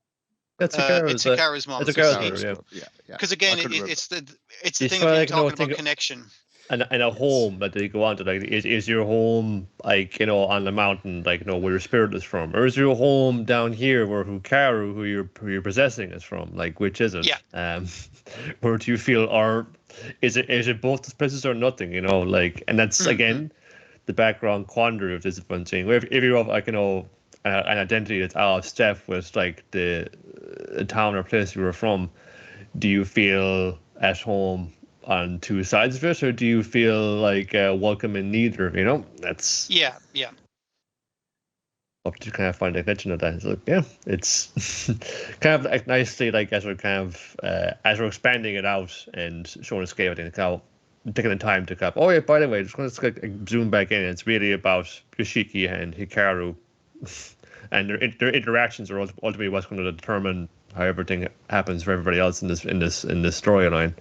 It's Hikaru's mum. It's Hikaru's mum, yeah. Because again, it's the thing of talking about connection. And a home that they go on to, like, is your home like, on the mountain, like, where your spirit is from, or is your home down here where Hikaru, who you're possessing, is from? Like, which is it? Yeah. Where do you feel, or is it both the places or nothing? Like, and that's again the background quandary of this fun thing. If you have like an identity that's out of step with like the town or place you were from, do you feel at home on two sides of it, or do you feel like welcome in neither? That's yeah. Up to kind of find a connection of that. It's like, it's kind of like nicely, like as we're as we're expanding it out and showing a scale, and taking the time to by the way, just going to zoom back in. It's really about Yoshiki and Hikaru, and their interactions are ultimately what's going to determine how everything happens for everybody else in this storyline.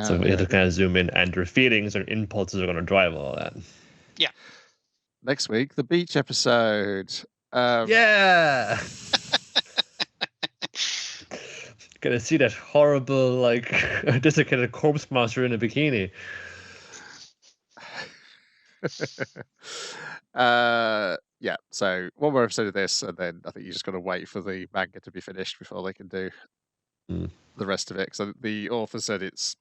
So we have to kind of zoom in, and their feelings and impulses are going to drive all that. Yeah. Next week, the beach episode. Yeah. Gonna see that horrible, like, desiccated corpse monster in a bikini. Yeah, so one more episode of this, and then I think you just got to wait for the manga to be finished before they can do the rest of it. Because the author said it's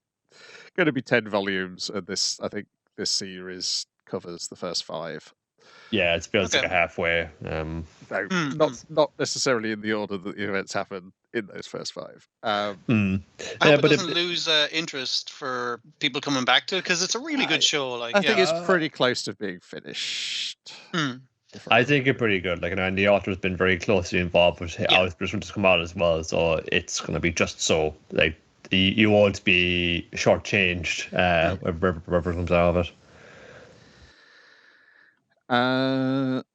going to be 10 volumes, and I think this series covers the first 5. Yeah, it feels like a halfway. Not necessarily in the order that the events happen in those first 5. I hope it doesn't lose interest for people coming back to it, because it's a really good show. Like, I think it's pretty close to being finished. I think it's pretty good. Like, and the author's been very closely involved with how it's going to come out as well. So it's going to be just so like you won't be shortchanged whatever comes out of it.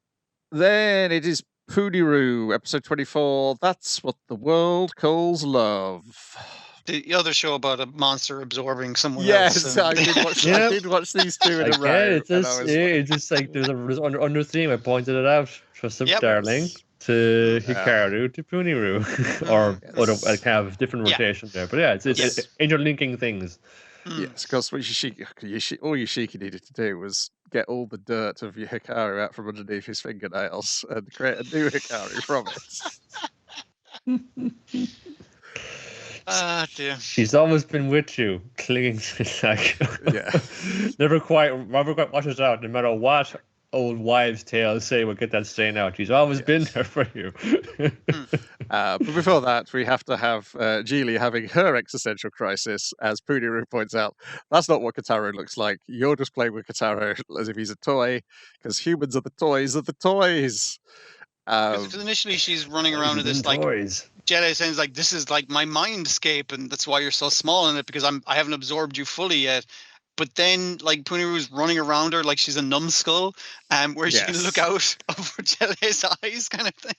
Then it is Puniru, episode 24. That's what the world calls love. The other show about a monster absorbing someone else. Yes, I did watch these 2 in a row. It's just like there's under theme. I pointed it out. From Darling to Hikaru to Puniru, or a kind of different rotation there. But it's interlinking things. Yes, because all Yoshiki needed to do was get all the dirt of your Hikaru out from underneath his fingernails and create a new Hikaru from it. Dear. She's always been with you, clinging to never quite washes out, no matter what old wives' tales say will get that stain out. She's always been there for you. But before that, we have to have Geely having her existential crisis, as Puniru points out. That's not what Kotaro looks like. You're just playing with Kotaro as if he's a toy, because humans are the toys of the toys. Initially, she's running around with this toys. Jedi saying like, "This is like my mindscape, and that's why you're so small in it, because I haven't absorbed you fully yet." But then, like, Puniru's running around her like she's a numbskull, where she can look out of Jedi's eyes, kind of thing.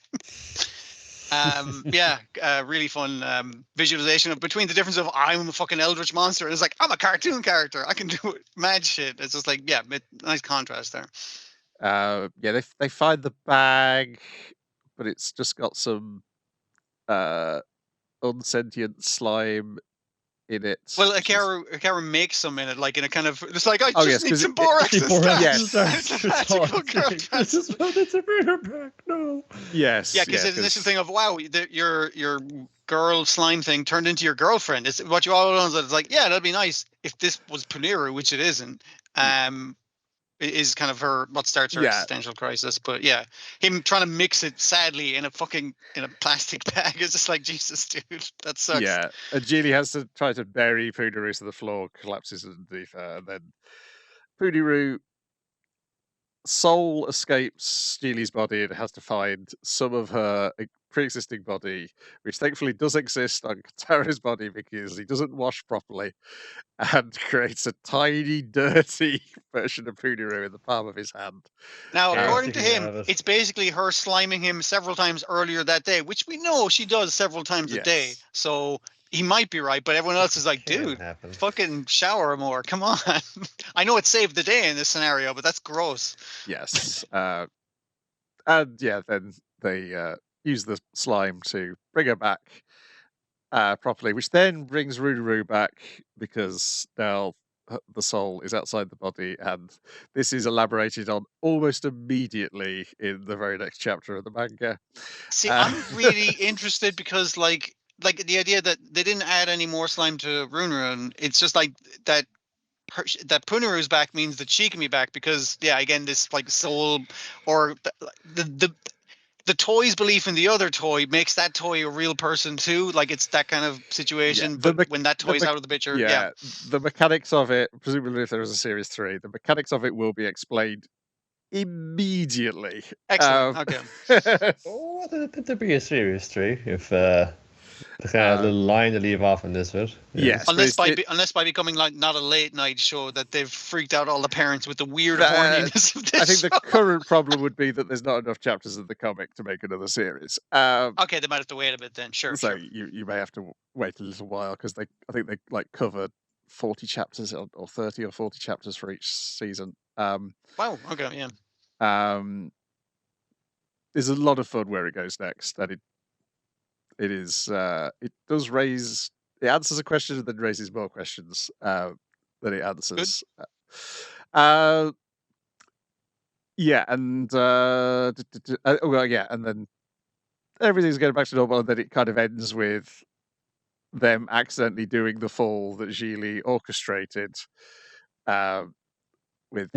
Really fun visualization of between the difference of I'm a fucking eldritch monster, and it's like I'm a cartoon character. I can do mad shit. It's just like nice contrast there. They find the bag, but it's just got some unsentient slime in it. Well, Hikaru makes some in it, like in a kind of, it's like, I just need some borax and stuff. Yes. It's a magical This is what it's a bigger pack. No. Yes. Yeah, because it's this thing of, wow, your girl slime thing turned into your girlfriend. It's what you all know. It's like, yeah, that'd be nice if this was Puniru, which it isn't. Is kind of what starts her existential crisis. But yeah, him trying to mix it sadly in a plastic bag is just like, Jesus, dude, that sucks. Yeah, and Geely has to try to bury Puniru to the floor, collapses underneath her, and then Puniru soul escapes Geely's body and has to find some of her pre-existing body, which thankfully does exist on Kotaro's body because he doesn't wash properly, and creates a tiny, dirty version of Puniru in the palm of his hand. Now, according to him, it's basically her sliming him several times earlier that day, which we know she does several times a day. So he might be right, but everyone else is like, dude, fucking shower more. Come on. I know it saved the day in this scenario, but that's gross. Yes. Then they use the slime to bring her back properly, which then brings Ruru back, because now the soul is outside the body, and this is elaborated on almost immediately in the very next chapter of the manga. See, I'm really interested, because like the idea that they didn't add any more slime to Ruru, it's just like that Puniru's back means that she can be back, because again, this like soul or the toy's belief in the other toy makes that toy a real person too. Like, it's that kind of situation. But when that toy's out of the picture, the mechanics of it, presumably if there was a series 3, the mechanics of it will be explained immediately. Excellent. Okay. There'd be a series 3 if the kind of little line to leave off in this bit. Yes. Unless by becoming like not a late night show that they've freaked out all the parents with the weird horniness of this. I think the current problem would be that there's not enough chapters of the comic to make another series. Okay, they might have to wait a bit then. Sure. So you may have to wait a little while, because I think they like cover 40 chapters or 30 or 40 chapters for each season. Wow. Okay. Yeah. There's a lot of fun where it goes next, and it answers a question and then raises more questions than it answers. And and then everything's going back to normal, and then it kind of ends with them accidentally doing the fall that Geely orchestrated, with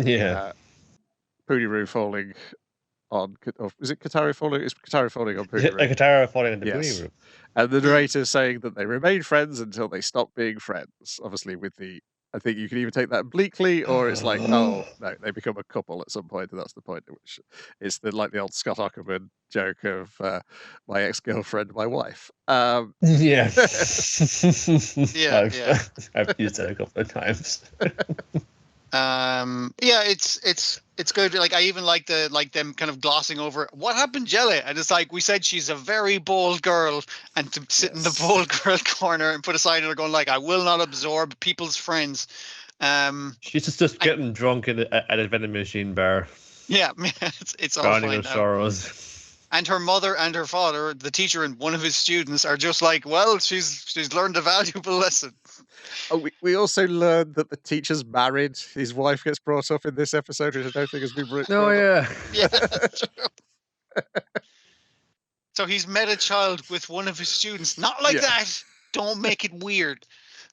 Puniru falling on, or is it Kataru falling? It's Kataru falling on Puni A Room. Katara falling in the Yes. Puni Room. And the narrator saying that they remain friends until they stop being friends. Obviously, with the, I think you can either take that obliquely, or it's like, oh no, they become a couple at some point, and that's the point at which it's the old Scott Aukerman joke of my ex-girlfriend, my wife. Yeah. Yeah, I've used that a couple of times. Yeah, it's good. Like, I even like them kind of glossing over what happened, Jelly, and it's like, we said she's a very bold girl, and to sit in the bold girl corner and put a sign on her going like, I will not absorb people's friends. She's just getting drunk at a vending machine bar. Yeah, it's all Drowning fine in now. sorrows. And her mother and her father, the teacher and one of his students, are just like, well, she's learned a valuable lesson. Oh, we also learned that the teacher's married. His wife gets brought up in this episode, which I don't think has been brought Oh up. yeah. Yeah, that's true. So he's met a child with one of his students. Not like that. Don't make it weird.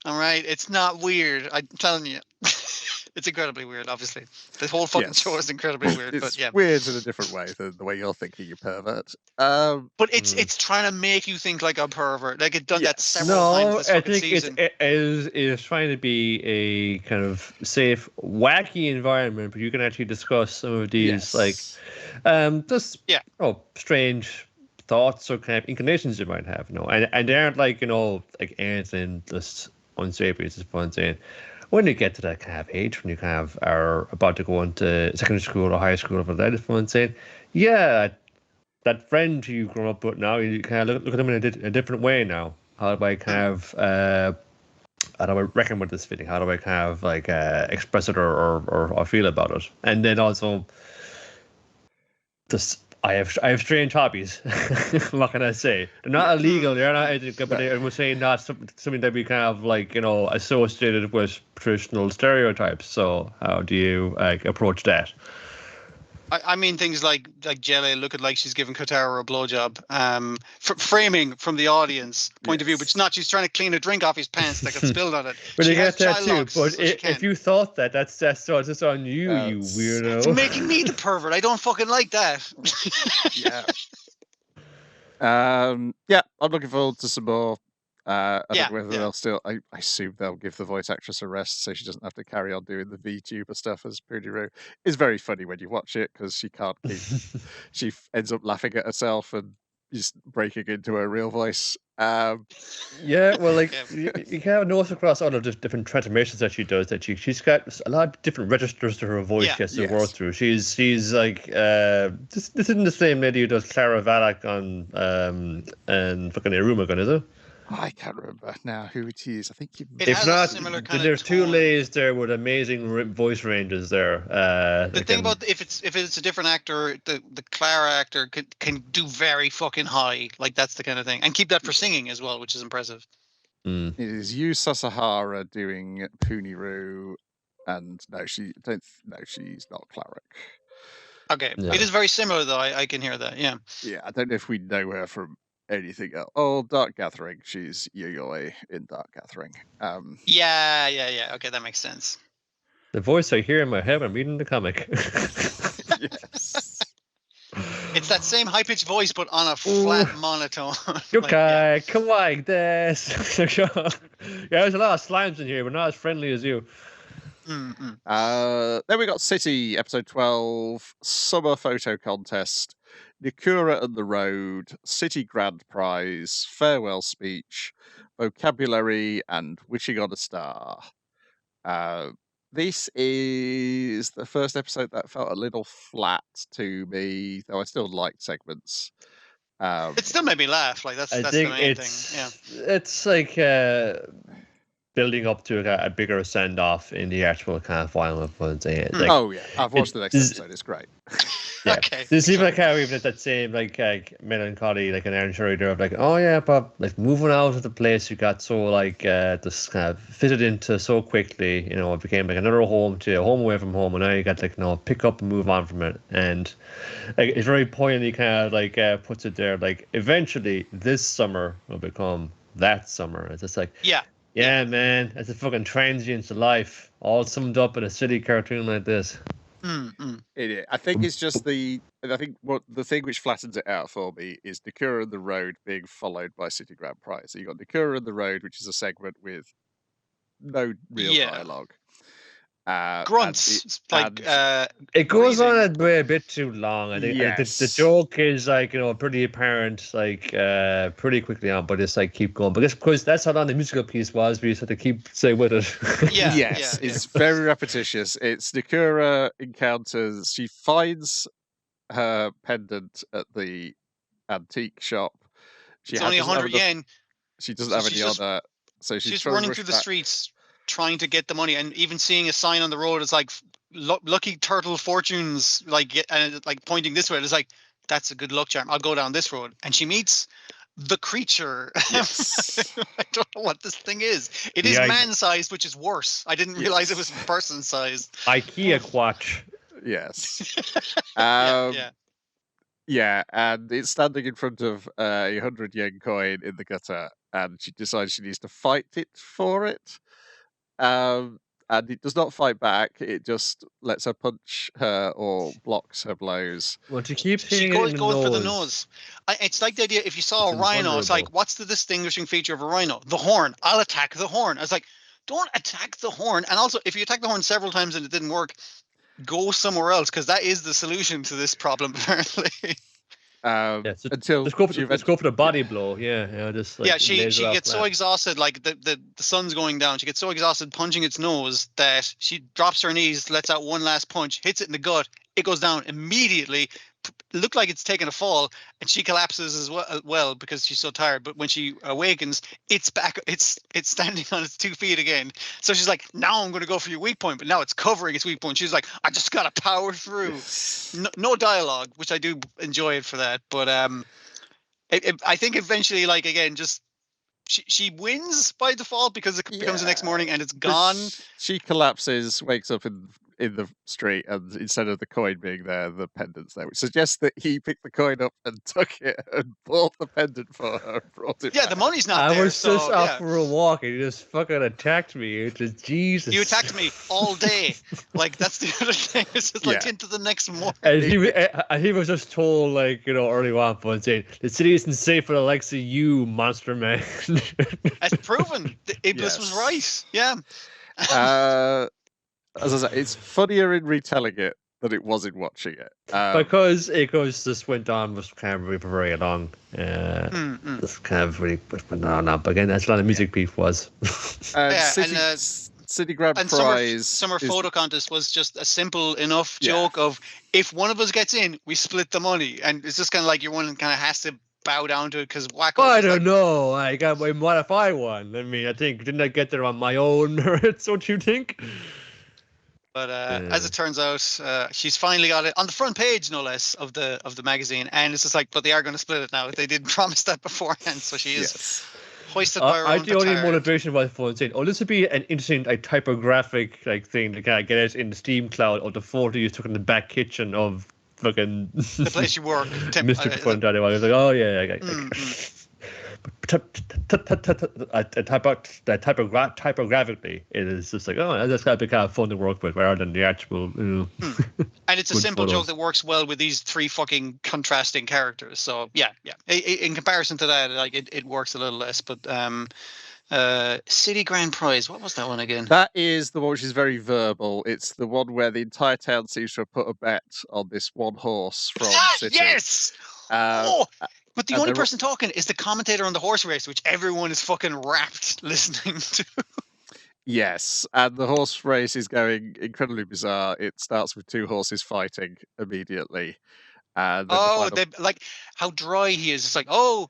All right, it's not weird. I'm telling you. It's incredibly weird, obviously. The whole fucking show is incredibly weird. It's but yeah, weird in a different way than the way you're thinking, you pervert. but it's trying to make you think like a pervert. Like, it done that several times this I fucking think season. it is trying to be a kind of safe, wacky environment, but you can actually discuss some of these strange thoughts or kind of inclinations you might have, and they aren't like anything just unsavory at this point. Saying, when you get to that kind of age, when you kind of are about to go into secondary school or high school or whatever, saying, yeah, that friend who you grew up with now, you kind of look at them in a different way now. How do I kind of how do I reckon with this feeling? How do I kind of express it or feel about it? And then also, just I have strange hobbies. What can I say? They're not illegal. They're not anything, but we're saying not something that we kind of associated with traditional stereotypes. So how do you approach that? I mean, things like Jelly looking like she's giving Kotaro a blowjob, framing from the audience point of view, but it's not. She's trying to clean a drink off his pants that got spilled on it. But she you get that too. But so if you thought that's just on you, you weirdo. It's making me the pervert. I don't fucking like that. Yeah. I'm looking forward to some more. I don't know whether they'll still. I assume they'll give the voice actress a rest so she doesn't have to carry on doing the VTuber stuff as Puniru. It's very funny when you watch it because she can't keep. She ends up laughing at herself and just breaking into her real voice. Yeah, well, you kind of notice across all of the different transformations that she does that she's got a lot of different registers to her voice. She has to work through. She's like this isn't the same lady who does Clara Valak on and fucking Irumagun, is it? I can't remember now who it is. I think if not, there's two ladies there with amazing voice ranges there. The thing about if it's a different actor, the Clara actor can do very fucking high, like that's the kind of thing, and keep that for singing as well, which is impressive. It is Yu Sasahara doing Puniru, and she's not Cleric. Okay, it is very similar though. I can hear that. Yeah. Yeah, I don't know if we know her from anything else. Oh, Dark Gathering. She's Yayoi in Dark Gathering. Yeah. Okay, that makes sense. The voice I hear in my head when I'm reading the comic. Yes. It's that same high-pitched voice, but on a flat monotone. Okay, come on, this. There's a lot of slimes in here, but not as friendly as you. Then we got City, episode 12, Summer Photo Contest, Nikura and the Road, City Grand Prize, Farewell Speech, Vocabulary, and Wishing on a Star. This is the first episode that felt a little flat to me, though I still liked segments. It still made me laugh. Like that's the main thing. Yeah, it's like building up to a bigger send off in the actual kind of final. I've watched the next episode. It's great. Yeah. Okay. There's even even that same melancholy, like an Aaron Sherry there of but moving out of the place you got so just kind of fitted into so quickly, it became another home away from home, and now you got pick up and move on from it. And it's very poignantly kind of puts it there, eventually this summer will become that summer. It's just yeah, man, it's a fucking transience of life, all summed up in a city cartoon like this. I think it's just the I think what the thing which flattens it out for me is Nakura and the Road being followed by City Grand Prix. So you got Nakura and the Road, which is a segment with no real dialogue. Grunts, it goes breathing. on a bit too long. I think Yes. the joke is like, you know, pretty apparent, like pretty quickly on, but it's like keep going. But because that's how long the musical piece was, we just had to keep stay with it. Yes, it's very repetitious. It's Nakura encounters. She finds her pendant at the antique shop. It's only 100 yen. She doesn't have any other. So she's running through the streets trying to get the money, and even seeing a sign on the road is like lucky turtle fortunes, like pointing this way. It's like, that's a good luck charm. I'll go down this road. And she meets the creature. Yes. I don't know what this thing is. It is man-sized, which is worse. I didn't realize it was person-sized. IKEA quatch. Yes. Yeah, and it's standing in front of a 100 yen coin in the gutter, and she decides she needs to fight it for it. And it does not fight back. It just lets her punch her or blocks her blows. Well, she keeps she goes for the nose. It's like the idea, if you saw a rhino, it's like, what's the distinguishing feature of a rhino? The horn. I'll attack the horn. I was like, don't attack the horn. And also, if you attack the horn several times and it didn't work, go somewhere else, because that is the solution to this problem, apparently. Until let's go for the body blow. Just like, she gets so exhausted, like the sun's going down. She gets so exhausted punching its nose that she drops her knees, lets out one last punch, hits it in the gut. It goes down immediately. Looked like it's taken a fall, and she collapses as well because she's so tired. But when she awakens, it's back. It's standing on its 2 feet again. So she's like, now I'm going to go for your weak point, but now it's covering its weak point. She's like, I just got to power through. No dialogue, which I do enjoy it for that. But I think eventually, like, again, just she wins by default because it becomes the next morning and it's gone. She collapses, wakes up in the street, and instead of the coin being there, the pendant's there, which suggests that he picked the coin up and took it and bought the pendant for her and brought it back. The money's not there. I was just out for a walk and you just fucking attacked me. It's just, Jesus. You attacked me all day. Like, that's the other thing. It's just like into the next morning. And he was just told, like, you know, early on, saying, the city isn't safe for the likes of you, monster man. It's proven. Iblis was right. Yeah. As I said, it's funnier in retelling it than it was in watching it. Because it just went on was kind of very, very long. It's kind of really went on. But again, that's what the music piece was. City Grand Prize. Summer Photo Contest was just a simple enough joke of, if one of us gets in, we split the money. And it's just kind of like your one kind of has to bow down to it because Wacko. I don't know. I got what if I won? I mean, didn't I get there on my own merits? Don't you think? But as it turns out, she's finally got it on the front page, no less, of the magazine, and it's just like, but they are going to split it now. They did promise that beforehand, so she is hoisted by her own the only motivation was for saying, this would be an interesting typographic thing to kind of get it in the Steam cloud of the photo you took in the back kitchen of fucking the place you work. Mr. Quinton. I was like, oh yeah, typographically, it is just like, that's gotta be kind of fun to work with rather than the actual. And it's a simple joke that works well with these three fucking contrasting characters. So yeah. In comparison to that, like it works a little less. But City Grand Prize, what was that one again? That is the one which is very verbal. It's the one where the entire town seems to have put a bet on this one horse from City. Yes. But the only person talking is the commentator on the horse race, which everyone is fucking rapt listening to. Yes, and the horse race is going incredibly bizarre. It starts with two horses fighting immediately. And like how dry he is. It's like,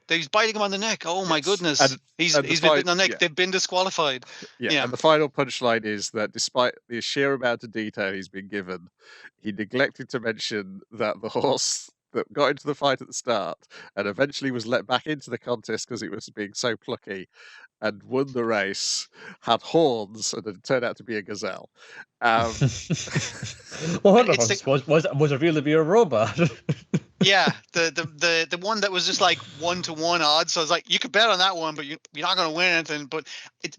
he's biting him on the neck. Oh my goodness. He's been bitten on the neck. They've been disqualified. Yeah, and the final punchline is that despite the sheer amount of detail he's been given, he neglected to mention that the horse that got into the fight at the start and eventually was let back into the contest because it was being so plucky and won the race, had horns, and it turned out to be a gazelle. Was it real to be a robot? Yeah, the one that was just like 1-to-1 odds. So I was like, you could bet on that one, but you're not going to win anything. But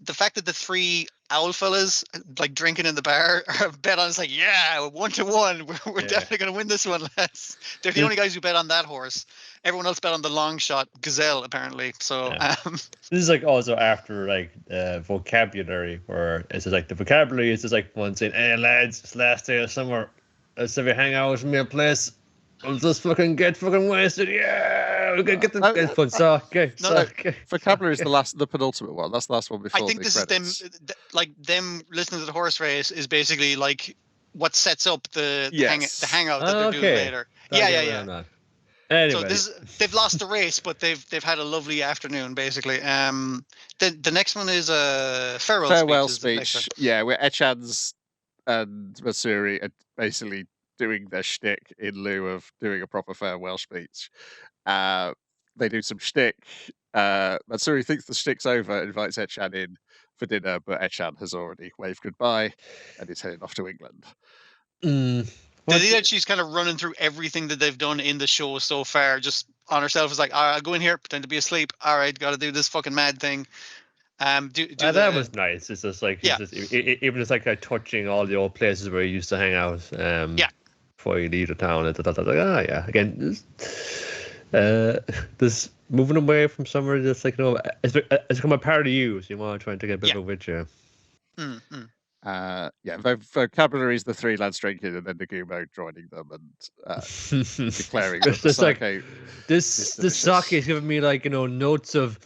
the fact that the three owl fellas like drinking in the bar are bet on, it's like, yeah, 1-to-1. We're definitely going to win this one, lads. They're the only guys who bet on that horse. Everyone else bet on the long shot Gazelle, apparently. So this is like also after like vocabulary, where it's just like the vocabulary is just like one saying, "Hey lads, it's last day of summer. Let's have a hangout with me a place. We'll just fucking get fucking wasted. Yeah, we're gonna get the fun. So, okay. Vocabulary is the penultimate one. That's the last one before. I think this credits. is them listening to the horse race is basically like what sets up the hangout that they're doing later. Yeah. Anyway. So they've lost the race, but they've had a lovely afternoon basically. The next one is a farewell speech. Yeah, where Echans and Matsuri are basically doing their shtick in lieu of doing a proper farewell speech. They do some shtick. Matsuri thinks the shtick's over, invites Echan in for dinner, but Echan has already waved goodbye and is heading off to England. The idea that she's kind of running through everything that they've done in the show so far, just on herself, is like, all right, I'll go in here, pretend to be asleep. All right, got to do this fucking mad thing. That was nice. It's just like, even just like touching all the old places where you used to hang out. Before you leave the town, it's like, again, this moving away from somewhere, just like, it's become a part of you, so you want to try and take a bit of it with you. Vocabulary is the three lads drinking, and then Nagumo joining them and declaring that it's like, this sake is giving me like, notes of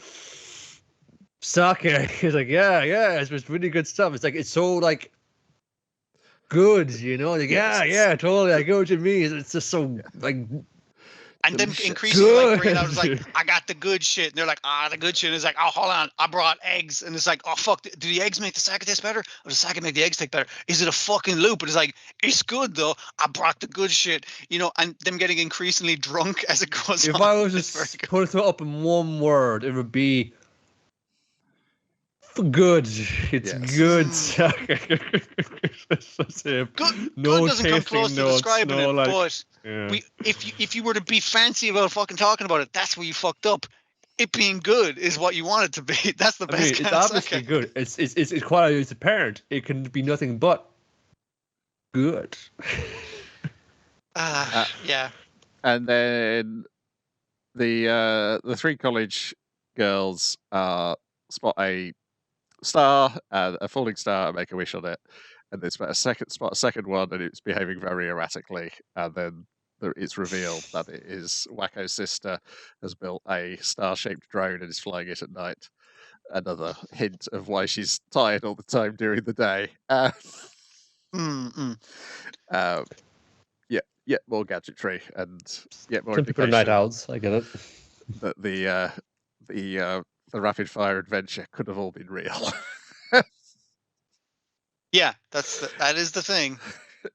sake. He's like, it's really good stuff. It's like, it's so like good, like, totally. I get what you mean. It's just so like. And them increasingly like bringing out, it's like, I got the good shit. And they're like, the good shit. And it's like, oh, hold on, I brought eggs. And it's like, oh, fuck, do the eggs make the sake taste better? Or does the sake make the eggs taste better? Is it a fucking loop? But it's like, it's good, though. I brought the good shit. And them getting increasingly drunk as it goes on. If I was just put it up in one word, it would be good. It's good. Good doesn't come close to describing it, but if you were to be fancy about fucking talking about it, that's where you fucked up. It being good is what you want it to be. That's the best. It's obviously good. It's quite as apparent. It can be nothing but good. Yeah. And then the three college girls spot a star, a falling star, and make a wish on it. And they spot a second one, and it's behaving very erratically. And then it's revealed that it is Wacko's sister has built a star-shaped drone and is flying it at night. Another hint of why she's tired all the time during the day. More gadgetry and more. Some people are night owls. I get it. That the rapid fire adventure could have all been real. Yeah, that is the thing.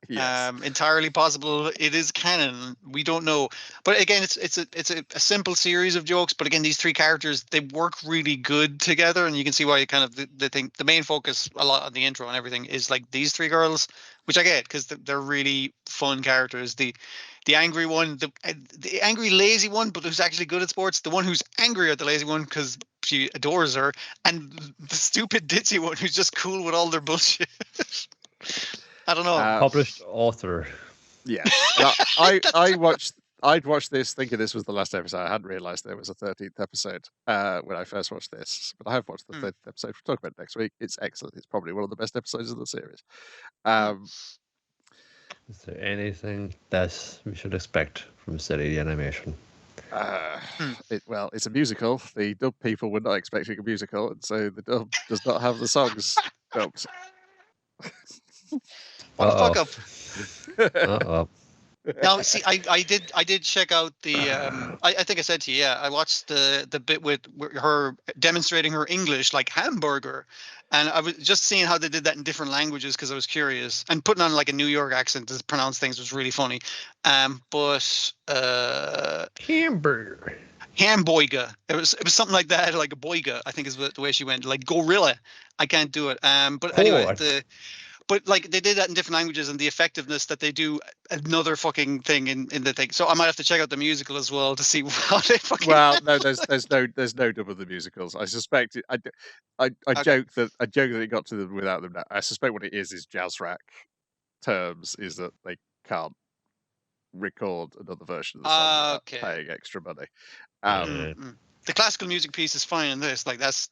Yes. Entirely possible. It is canon. We don't know, but again, it's a simple series of jokes. But again, these three characters, they work really good together, and you can see why the main focus a lot on the intro and everything is like these three girls, which I get because they're really fun characters. The angry one, the angry lazy one, but who's actually good at sports. The one who's angry at the lazy one because she adores her, and the stupid ditzy one who's just cool with all their bullshit. I don't know. Published author. Yeah, I'd watched this thinking this was the last episode. I hadn't realised there was a 13th episode when I first watched this, but I have watched the 13th episode. We'll talk about it next week. It's excellent. It's probably one of the best episodes of the series. Is there anything that we should expect from City Animation? It's a musical. The dub people were not expecting a musical, and so the dub does not have the songs dubbed. What the fuck up? Now, see, I did check out the. I think I said to you, I watched the bit with her demonstrating her English like hamburger, and I was just seeing how they did that in different languages because I was curious, and putting on like a New York accent to pronounce things was really funny. But hamburger. Hamboiga. It was something like that, like a boiga, I think is the way she went. Like gorilla. I can't do it. But anyway, but like they did that in different languages, and the effectiveness that they do another fucking thing in the thing. So I might have to check out the musical as well to see how they fucking. Well, no, there's no dub of the musicals. I suspect I Okay. joke that it got to them without them. I suspect what it is jazz rack terms is that they can't record another version of the song without paying extra money. The classical music piece is fine in this. Like that's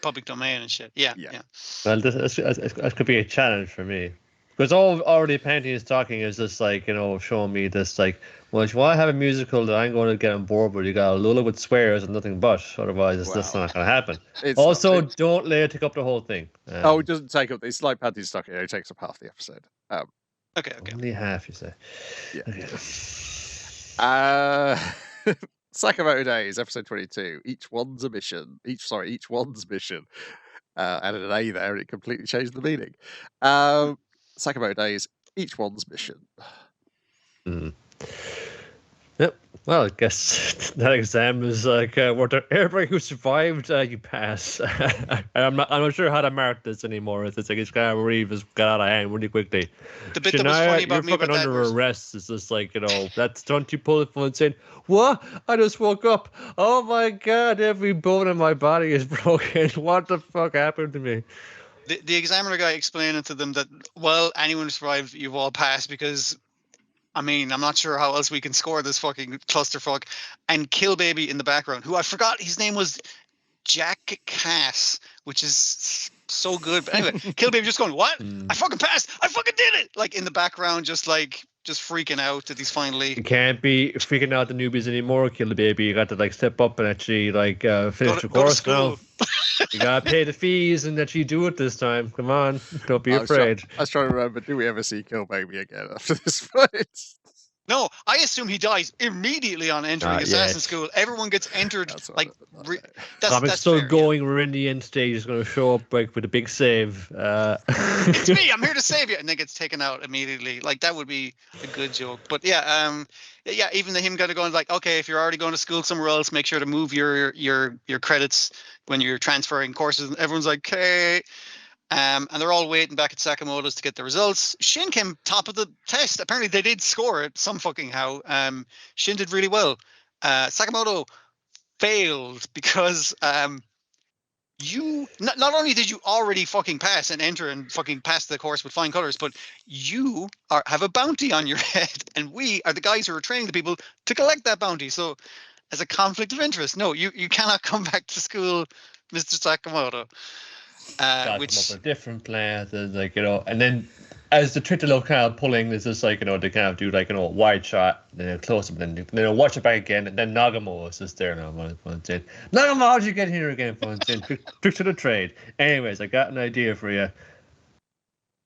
public domain and shit. Yeah. Well, this could be a challenge for me. Because already Panty is talking is just like, showing me this like, well, if you want to have a musical that I'm going to get on board with, you got to lull it with swears and nothing but. Otherwise, it's just not going to happen. Also, don't let it take up the whole thing. It doesn't take up. It's like Panty's talking. It takes up half the episode. Okay. Only half, you say? Yeah. Okay. Sakamoto Days, episode 22. Each one's mission. Each one's mission. Added an A there, and it completely changed the meaning. Sakamoto Days, each one's mission. Yep. Well, I guess that exam is like everybody who survived, you pass. I'm not sure how to mark this anymore. It's like it's kind of Reeves got out of hand really quickly. The bit that was funny about me you're fucking under arrest. It's just like that stunt you pulled for and saying, "What? I just woke up. Oh my god! Every bone in my body is broken. What the fuck happened to me?" The examiner guy explaining to them that, well, anyone who survived, you've all passed because. I mean, I'm not sure how else we can score this fucking clusterfuck. And Kill Baby in the background, who I forgot his name was Jack Cass, which is so good. But anyway, Kill Baby just going, what? I fucking passed. I fucking did it. Like in the background, just freaking out that he's finally. You can't be freaking out the newbies anymore, Kill Baby. You got to step up and actually finish the course now. You gotta pay the fees and actually do it this time. Come on, don't be afraid. I was trying to remember, do we ever see Kill Baby again after this fight? No, I assume he dies immediately on entering Assassin School. Everyone gets entered. Comics still going. We're in the end stage. He's going to show up with a big save. It's me. I'm here to save you, and then gets taken out immediately. Like that would be a good joke. But yeah, even him kind of going like, okay, if you're already going to school somewhere else, make sure to move your credits when you're transferring courses. And everyone's like, okay. And they're all waiting back at Sakamoto's to get the results. Shin came top of the test. Apparently, they did score it some fucking how. Shin did really well. Sakamoto failed because you not only did you already fucking pass and enter and fucking pass the course with flying colors, but you have a bounty on your head, and we are the guys who are training the people to collect that bounty. So, as a conflict of interest, no, you cannot come back to school, Mr. Sakamoto. Which come up with a different plan, and then as the trick to locale pulling is just they kind of do a wide shot, then close up, and then watch it back again, and then Nagamo is just there now. Nagamo, how'd you get here again? Trick to the trade. Anyways, I got an idea for you.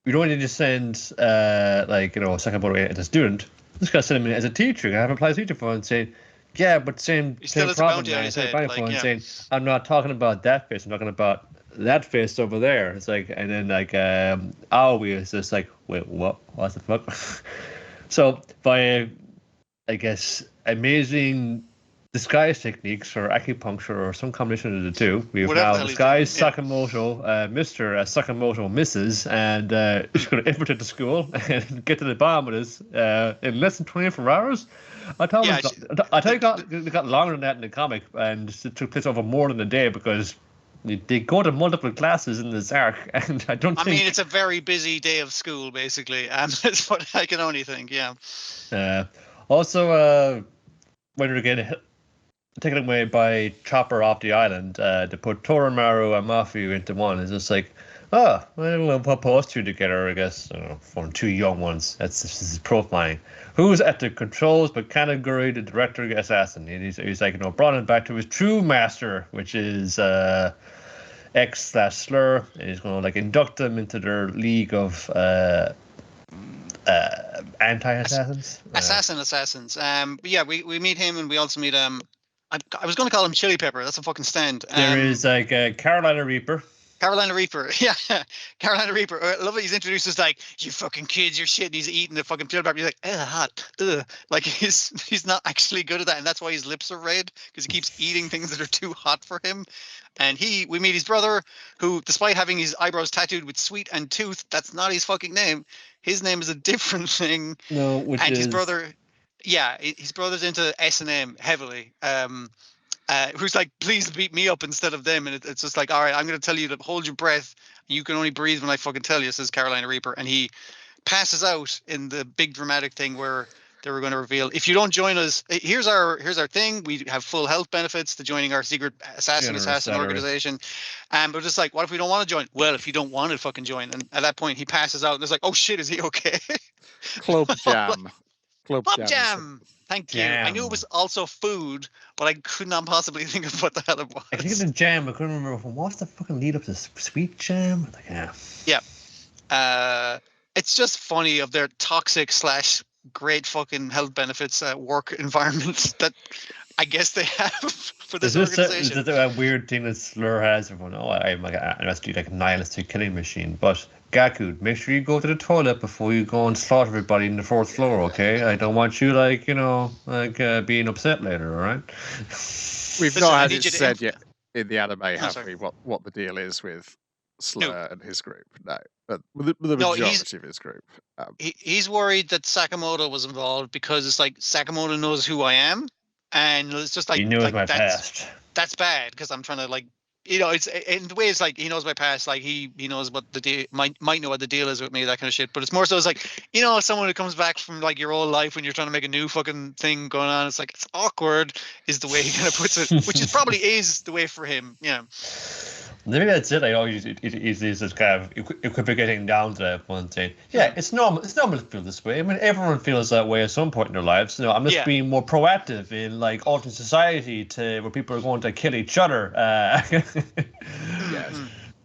We don't need to send Sakamoto as a student. Just gotta send him in as a teacher. I have a applied teacher for and saying, yeah, but same problem. Saying, I'm not talking about that face. I'm talking about that face over there. It's like, and then Aoi is just like, wait, what the fuck? So by I guess amazing disguise techniques or acupuncture or some combination of the two, we've now disguised Sakamoto, Mr. Sakamoto Mrs. and she's going to infiltrate the school and get to the bottom of this in less than 24 hours. I thought it got longer than that in the comic, and it took place over more than a day because they go to multiple classes in this arc, and I mean, it's a very busy day of school, basically. That's what I can only think, yeah. Also, when you're getting taken away by Chopper off the island, to put Toromaru and Mafu into one is just like, we'll put those two together, I guess. I don't know, from two young ones. This is profiling. Who's at the controls but Kanaguri, the director assassin? He's brought him back to his true master, which is X/Slur, and he's going to induct them into their league of anti-assassins. Assassins. But yeah, we meet him, and we also meet I was going to call him Chili Pepper. That's a fucking stand. There is Carolina Reaper. Carolina Reaper. Yeah, Carolina Reaper. I love it. He's introduced as like, you fucking kids, you're shit. And he's eating the fucking peanut butter. You're like, hot. Like he's not actually good at that. And that's why his lips are red, because he keeps eating things that are too hot for him. And we meet his brother, who, despite having his eyebrows tattooed with sweet and tooth, that's not his fucking name. His name is a different thing. No, which and is his brother, yeah, his brother's into S&M heavily. Who's like, please beat me up instead of them. And it's just like, all right, I'm going to tell you to hold your breath. You can only breathe when I fucking tell you, says Carolina Reaper. And he passes out in the big dramatic thing where they were going to reveal, if you don't join us, here's our thing. We have full health benefits to joining our secret assassin organization. But just like, what if we don't want to join? Well, if you don't want to fucking join. And at that point he passes out and it's like, oh shit, is he okay? Club Jam. Club Jam. Thank you. I knew it was also food, but I could not possibly think of what the hell it was. I think it's a jam. I couldn't remember what's the fucking lead up to Sweet Jam. Like, yeah. It's just funny of their toxic / great fucking health benefits work environments that I guess they have for this organization. Is this a weird thing that Slur has? Everyone, I'm like an like a nihilistic killing machine, but. Gaku, make sure you go to the toilet before you go and slaughter everybody in the 4th floor, okay? I don't want you, being upset later, all right? We've not had it said yet in the anime, have we, what the deal is with Slur and his group? No, but the majority of his group. He's worried that Sakamoto was involved because it's like, Sakamoto knows who I am, and it's just like... He knows my past. That's bad, because I'm trying to, like... it's in the way it's like he knows my past, like he knows what the deal might know what the deal is with me, that kind of shit. But it's more so it's like, someone who comes back from like your old life when you're trying to make a new fucking thing going on. It's like, it's awkward, is the way he kind of puts it, which is probably is the way for him. Yeah. Maybe that's it. I always is this kind of equivocating down to that one saying, yeah, it's normal. It's normal to feel this way. I mean, everyone feels that way at some point in their lives. I'm just being more proactive in like altering society to where people are going to kill each other.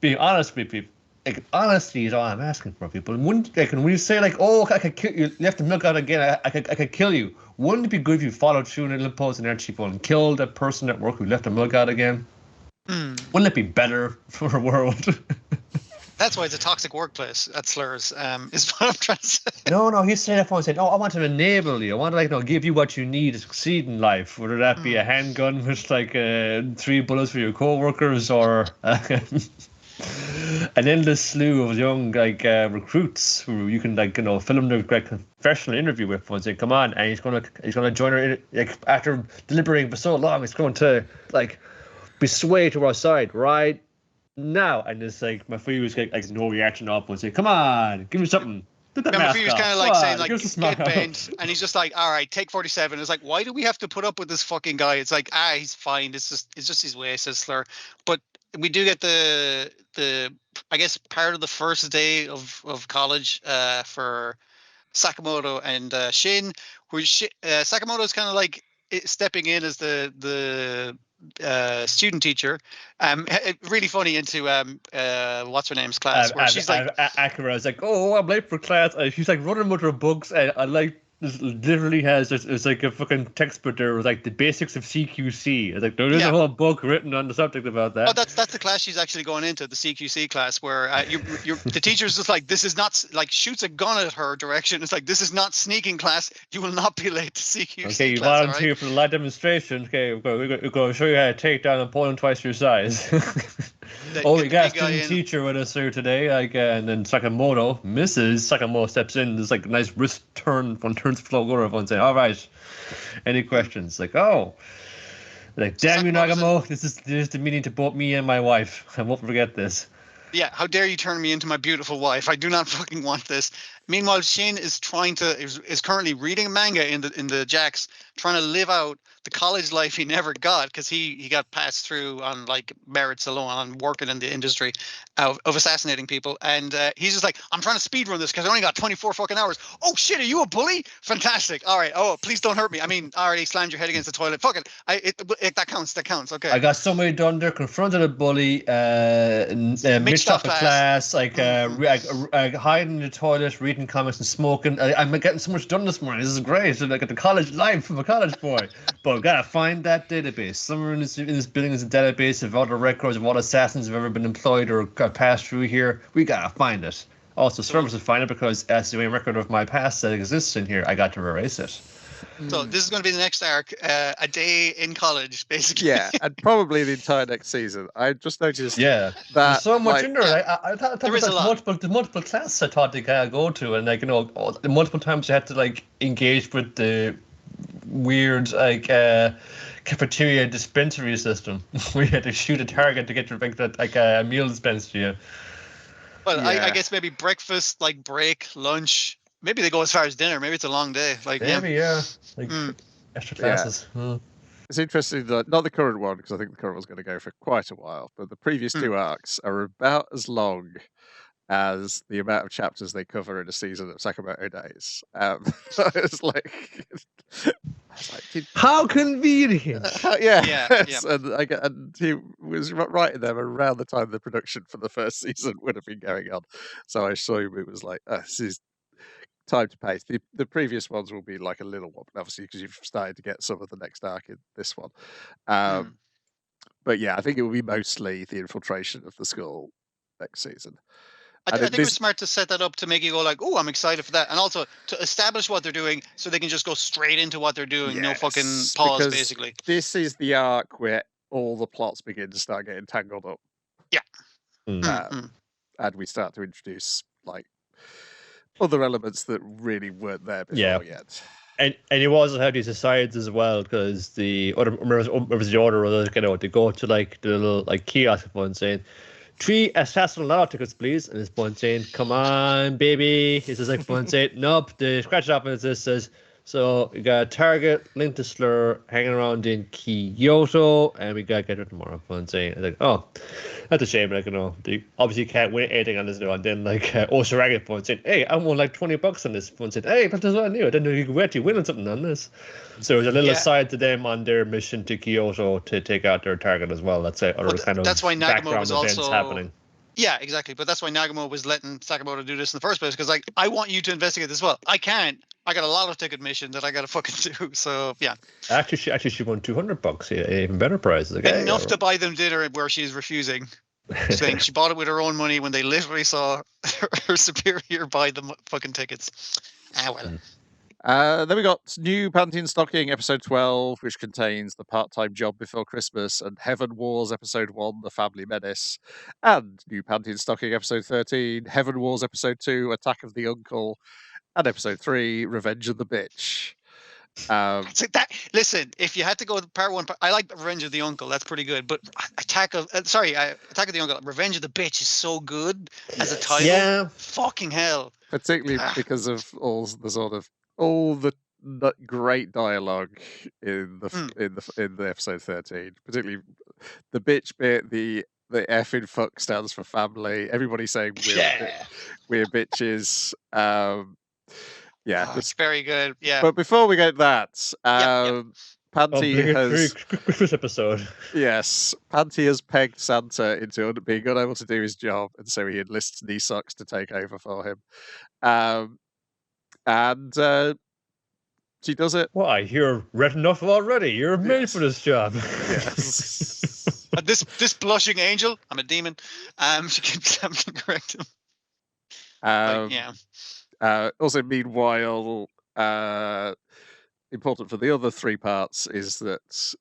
Being honest with people. Like, honesty is all I'm asking for people. And when you say like, oh, I could kill you, left the milk out again, I could kill you. Wouldn't it be good if you followed through and imposed an energy phone and killed that person at work who left the milk out again? Wouldn't it be better for a world? That's why it's a toxic workplace at Slurs, is what I'm trying to say. No, he's saying that and saying, I want to enable you. I want to give you what you need to succeed in life. Whether that be a handgun with 3 bullets for your co-workers or an endless slew of young recruits who you can film the professional interview with and say, come on, and he's gonna join her after deliberating for so long. He's going to be swayed to our side right now, and it's like Mafuyu was no reaction up and say, come on, give me something. Mafuyu was kind of saying get bent, and he's just like, all right, take 47. It's like, why do we have to put up with this fucking guy? It's like, he's fine, it's just his way, says Slur. But we do get the I guess part of the first day of college for Sakamoto and Shin, where Sakamoto is kind of like stepping in as the student teacher, really funny into what's her name's class, where she's like Akira is like, oh, I'm late for class, and she's like running with her books, and I like this literally has it's like a fucking textbook there with the basics of CQC. It's like there's a whole book written on the subject about that. Oh, that's the class she's actually going into, the CQC class, where the teacher's just like, this is not shoots a gun at her direction. It's like, this is not sneaking class. You will not be late to CQC. Okay, you class, volunteer for the live demonstration. Okay, we're going to show you how to take down a Poland twice your size. We got a student teacher with us here today, and then Mrs. Sakamoto steps in. There's a nice wrist turn from turns to flow over everyone saying, all right, any questions? Damn you, Nagamo, this is the meaning to both me and my wife. I won't forget this. Yeah, how dare you turn me into my beautiful wife? I do not fucking want this. Meanwhile, Shin is is currently reading manga in the Jacks, trying to live out the college life he never got because he got passed through on merits alone, on working in the industry of assassinating people, and he's just like, I'm trying to speed run this because I only got 24 fucking hours. Oh shit, are you a bully? Fantastic. All right. Oh, please don't hurt me. I mean, I already slammed your head against the toilet. Fuck it. That counts. That counts. Okay. I got somebody done there, confronted a bully, mixed up a class, hiding in the toilet, reading comics and smoking. I'm getting so much done this morning. This is great. So at the college life of a college boy. But we gotta find that database. Somewhere in this building is a database of all the records of all assassins have ever been employed or passed through here. We gotta find it. Also, Service will find it because as the only record of my past that exists in here, I got to erase it. So this is going to be the next arc, a day in college, basically. Yeah, and probably the entire next season. I just noticed Yeah, that there's so much like, in there. I thought There is a there's lot. multiple classes I thought they gotta go to, and like the multiple times you had to like engage with the weird like cafeteria dispensary system. We had to shoot a target to get your like a meal dispensed to you. Well, I Yeah. guess maybe breakfast, like break, lunch. Maybe they go as far as dinner. Maybe it's a long day. Like Maybe like Mm. extra Yeah. classes. it's interesting that not the current one, because I think the current one's going to go for quite a while, but the previous two arcs are about as long as the amount of chapters they cover in a season of Sakamoto Days. It's like, did, How convenient! yeah, Yeah, yes, and he was writing them around the time the production for the first season would have been going on. So I assume it was like, this is time to pace. The previous ones will be like a little one, obviously, because you've started to get some of the next arc in this one. But yeah, I think it will be mostly the infiltration of the school next season. I think it was smart to set that up to make you go like, oh, I'm excited for that. And also to establish what they're doing so they can just go straight into what they're doing. No fucking Yes, pause, because basically. This is the arc where all the plots begin to start getting tangled up. Yeah. And we start to introduce like other elements that really weren't there before yet. And you also have these asides as well, because the other members of the order were like, they go to like the little like kiosk one saying, 3 assassin lotto tickets, please. And this one saying, come on, baby. He says like one saying, nope. The scratch off and it says, so we got a target linked to Slur hanging around in Kyoto, and we gotta get her tomorrow. One saying, like, oh, that's a shame. Like, they obviously can't win anything on this now. And then like Osaragi one saying, hey, I won like $20 on this. One said, hey, but that's what I knew. I didn't know you could actually win something on this. So there's a little aside to them on their mission to Kyoto to take out their target as well. That's that's why Nagumo was also happening. Yeah, exactly. But that's why Nagumo was letting Sakamoto do this in the first place, because like I want you to investigate this as well. I can't. I got a lot of ticket mission that I got to fucking do. So yeah. Actually, she won $200. Even better prize. Like, enough to buy them dinner where she's refusing. Saying she bought it with her own money when they literally saw her superior buy the fucking tickets. Well. Then we got new Pantheon Stocking episode 12, which contains the part-time job before Christmas, and Heaven Wars episode 1, the Family Menace, and new Pantheon Stocking episode 13, Heaven Wars episode 2, Attack of the Uncle, and episode 3, Revenge of the Bitch. So listen, if you had to go to part 1, I like Revenge of the Uncle. That's pretty good. But Attack of the Uncle, Revenge of the Bitch is so good as a title. Yeah. Fucking hell. Particularly because of all the great dialogue in the episode 13, particularly the bitch bit, the effing fuck stands for family. Everybody saying we're bitches. It's very good. Yeah. But before we get that, Panty has Christmas episode. Yes, Panty has pegged Santa into being unable to do his job, and so he enlists Nisox to take over for him. And she does it. Why? You're red enough already. You're made for this job. Yes. This blushing angel, I'm a demon. She keeps having to correct him. Also, meanwhile, important for the other 3 parts is that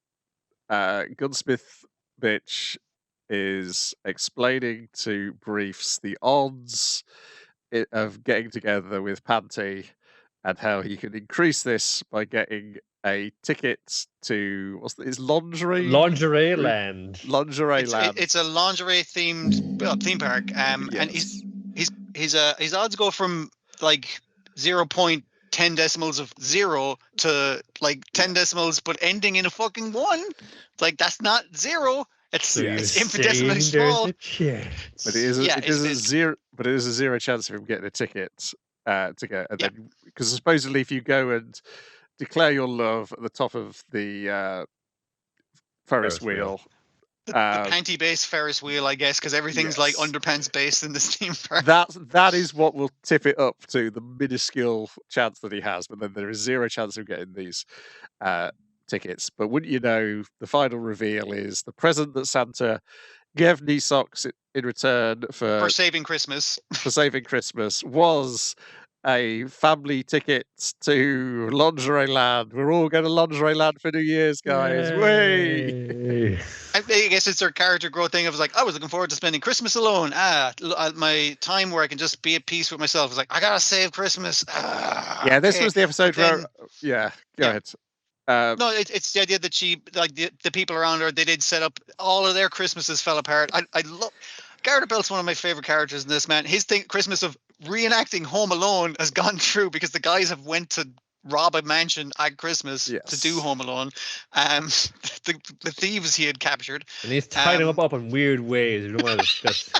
Gunsmith Bitch is explaining to Briefs the odds of getting together with Panty and how he can increase this by getting a ticket to is Lingerie Land. It's a lingerie themed theme park. And his odds go from like 0.10 decimals of 0 to like 10 decimals, but ending in a fucking 1. Like that's not 0. It's infinitesimally small. But it is a zero. But it is a 0 chance of him getting a ticket to get. And then, because supposedly, if you go and declare your love at the top of the Ferris wheel. The panty-based Ferris wheel, I guess, because everything's like underpants-based in this theme park. That is what will tip it up to the minuscule chance that he has, but then there is 0 chance of getting these tickets. But wouldn't you know, the final reveal is the present that Santa gave Nisox in return For saving Christmas. was a family ticket to Lingerie Land. We're all going to Lingerie Land for New Year's, guys. Way! Yay. I guess it's their character growth thing. I was like, I was looking forward to spending Christmas alone. My time where I can just be at peace with myself. I was like, I gotta save Christmas. Yeah, this was the episode where. Yeah, go ahead. No, it's the idea that she, like the people around her, they did set up all of their Christmases fell apart. I love Garrett Bell's one of my favorite characters in this, man. His thing, Christmas of reenacting Home Alone, has gone through because the guys have went to rob a mansion at Christmas to do Home Alone. The thieves he had captured, and he's tied them up in weird ways. We don't want to discuss.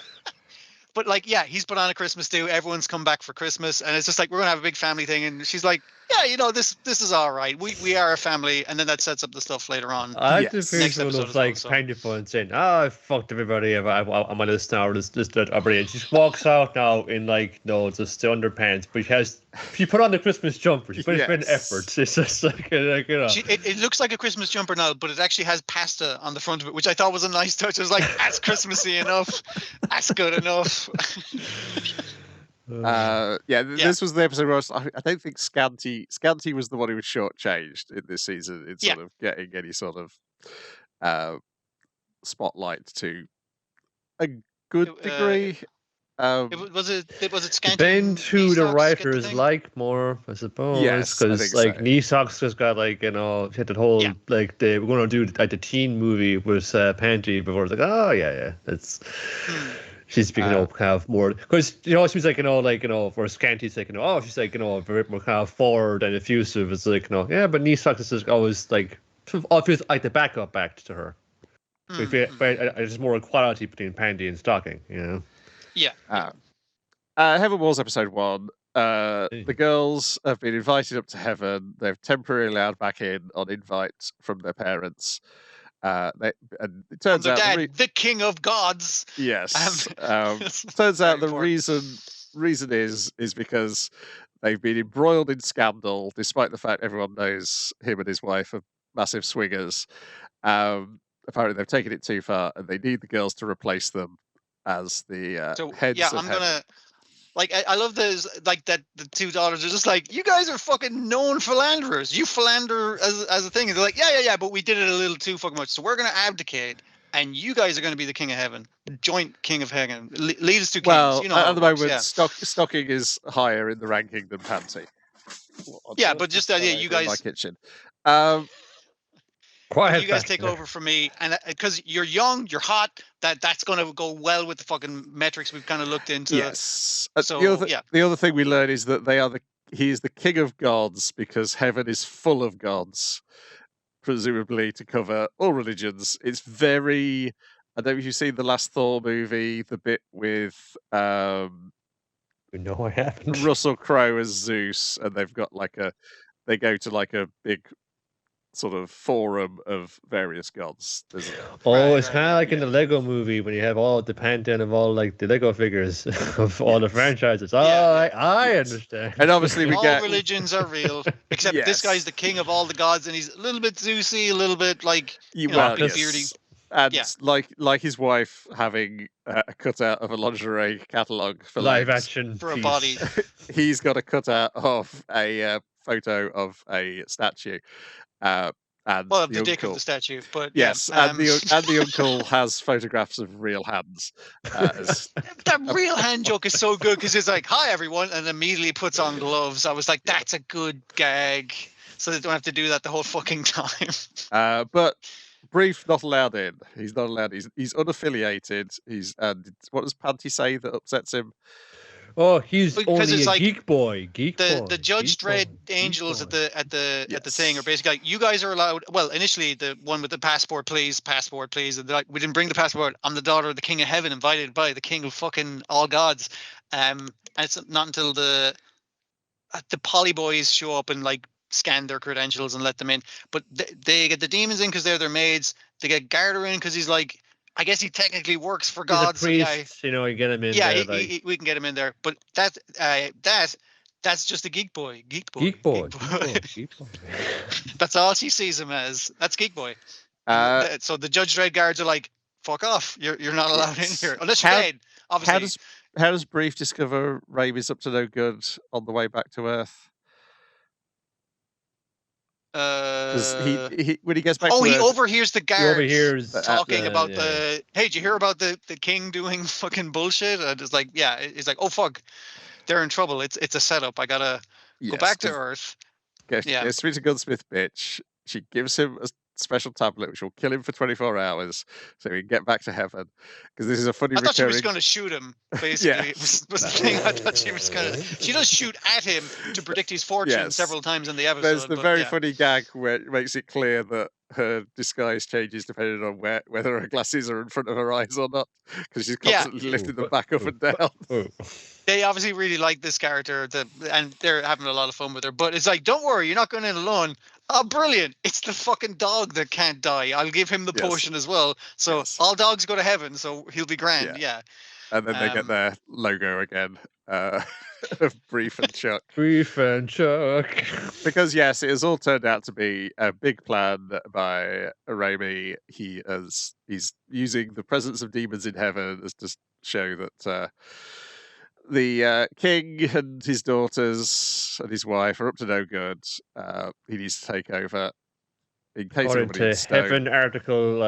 But like, yeah, he's put on a Christmas do. Everyone's come back for Christmas, and it's just like, we're gonna have a big family thing. And she's like, yeah, you know, this is all right. We are a family, and then that sets up the stuff later on. I just feel of like painful and saying, "Oh, I fucked everybody. I'm on this now. This everybody." And she just walks out now in like just the underpants, but she put on the Christmas jumper. She put in effort. It's just like you know. It looks like a Christmas jumper now, but it actually has pasta on the front of it, which I thought was a nice touch. I was like, that's Christmassy enough. That's good enough. This was the episode where I don't think Scanty was the one who was shortchanged in this season in sort of getting any sort of spotlight to a good degree. Was it Scanty? Depends who the writer is like more, I suppose. Yes, because like Nisox just got like had that whole like we're going to do like the teen movie with Panty before. It's like, oh yeah, that's. She's speaking kind of more because she's like for Scanty's like she's like a bit more kind of forward and effusive. It's like but Nisox is just always like feels like the backup act to her. There's more equality between Panty and Stocking, Yeah. Heaven Wars episode 1. The girls have been invited up to heaven. They've temporarily allowed back in on invite from their parents. And it turns out the king of gods. Yes. Turns out the reason is because they've been embroiled in scandal, despite the fact everyone knows him and his wife are massive swingers. Apparently, they've taken it too far, and they need the girls to replace them as the heads of heaven. I love this, like that the two daughters are just like, you guys are fucking known philanderers. You philander as a thing. And they're like, yeah, but we did it a little too fucking much. So we're going to abdicate, and you guys are going to be the king of heaven, joint king of heaven. Lead us to kings. Well, at the moment, Stocking is higher in the ranking than Panty. Yeah, but just the idea, you guys. In my kitchen. You guys take over from me, and because you're young, you're hot. That's going to go well with the fucking metrics we've kind of looked into. Yes. The other thing we learn is that he is the king of gods because heaven is full of gods, presumably to cover all religions. It's very. I don't know if you've seen the last Thor movie, the bit with. No, I haven't. Russell Crowe as Zeus, and they've got they go to like a big sort of forum of various gods. It's kind of like in the Lego movie when you have all the pantheon of all like the Lego figures of all the franchises. I understand. And obviously all religions are real, except this guy's the king of all the gods, and he's a little bit Zeusy, a little bit like beardy. And like his wife having a cutout of a lingerie catalogue for live action for a body. He's got a cutout of a photo of a statue. And the dick of the statue, but yes, and the uncle has photographs of real hands. That real hand joke is so good because it's like, "Hi everyone," and immediately puts on gloves. I was like, "That's a good gag," so they don't have to do that the whole fucking time. But Brief not allowed in. He's not allowed. He's unaffiliated. What does Panty say that upsets him? Oh, he's only a geek boy. The Judge Dredd angels at the thing are basically like, you guys are allowed. Well, initially the one with the passport, please. And they're like, we didn't bring the passport. I'm the daughter of the king of heaven, invited by the king of fucking all gods. And it's not until the poly boys show up and like scan their credentials and let them in. But they get the demons in because they're their maids. They get Garter in because he's like, I guess he technically works for God. He's a priest, you get him in there. Yeah, we can get him in there. But that That's just a geek boy. Geek boy. That's all she sees him as. That's geek boy. So the Judge Dredd guards are like, "Fuck off! You're not allowed in here unless you're paid." Obviously. How does Brief discover Raimi's up to no good on the way back to Earth? He when he gets back. Oh, to he Earth, overhears the guards talking about the. Hey, did you hear about the king doing fucking bullshit? And it's like, yeah, it's like, oh fuck, they're in trouble. It's a setup. I gotta go back to Earth. Gets to meet a gunsmith bitch. She gives him a special tablet which will kill him for 24 hours so he can get back to heaven. Because this is a funny I thought she was going to shoot him, basically. was the thing. I thought she was going to... She does shoot at him to predict his fortune several times in the episode. There's the very funny gag where it makes it clear that her disguise changes depending on whether her glasses are in front of her eyes or not, because she's constantly lifting them back up and down. They obviously really like this character, and they're having a lot of fun with her. But it's like, don't worry, you're not going in alone. Oh, brilliant. It's the fucking dog that can't die. I'll give him the potion as well. So all dogs go to heaven, so he'll be grand. Yeah. And then they get their logo again of Brief and Chuck. Brief and Chuck. Because, yes, it has all turned out to be a big plan by Raimi. He's using the presence of demons in heaven as to show that the king and his daughters and his wife are up to no good. He needs to take over. In case according to Heaven Article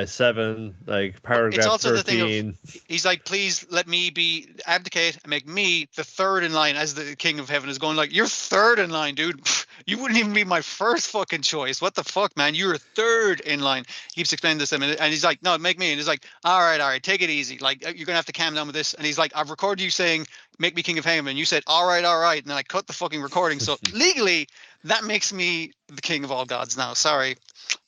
7, paragraph it's also 13. The thing of, he's like, please let me abdicate and make me the third in line, as the king of heaven is going like, you're third in line, dude. You wouldn't even be my first fucking choice. What the fuck, man? You're third in line. He keeps explaining this to him, and he's like, no, make me. And he's like, all right, take it easy. Like, you're gonna have to calm down with this. And he's like, I've recorded you saying, make me king of heaven. And you said, all right. And then I cut the fucking recording. So legally, that makes me the king of all gods now. Sorry.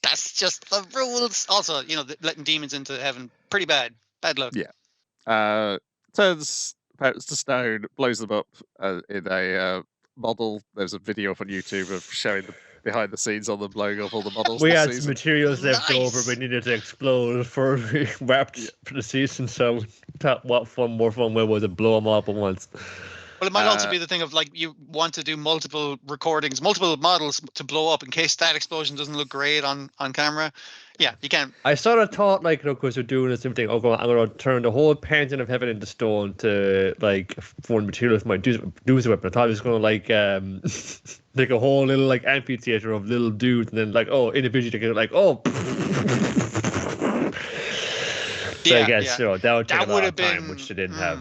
That's just the rules. Also, letting demons into heaven, pretty bad. Bad luck. Yeah. Turns parents to stone, blows them up in a model. There's a video up on YouTube of showing the behind the scenes on them blowing up all the models. We had some materials left over. We needed to explode for wrapped for the season. So, what more fun way was it blow them up at once? Well, it might also be the thing of you want to do multiple recordings, multiple models to blow up in case that explosion doesn't look great on camera. Yeah, you can. I sort of thought because they're doing the same thing. I'm going to turn the whole painting of heaven into stone to foreign materials for my doozy weapon. I thought it was going to like a whole little amphitheater of little dudes, and then individually they get So I guess that would take a lot of time, which they didn't have.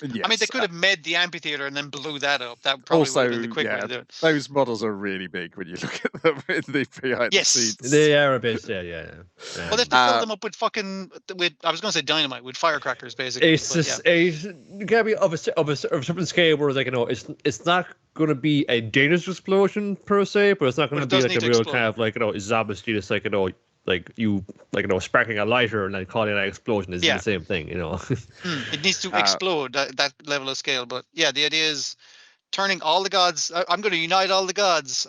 Yes. I mean, they could have made the amphitheater and then blew that up. That probably would have been the quick way to do it. Those models are really big when you look at them in the behind the scenes. They are a bit, yeah. Well, they have to fill them up with I was going to say dynamite, with firecrackers, basically. It's just it gotta be of a certain scale where it's not going to be a dangerous explosion per se, but it's not going to be a real kind of zombie sparking a lighter and then calling an explosion is the same thing, It needs to explode that level of scale. But yeah, the idea is turning all the gods. I'm going to unite all the gods.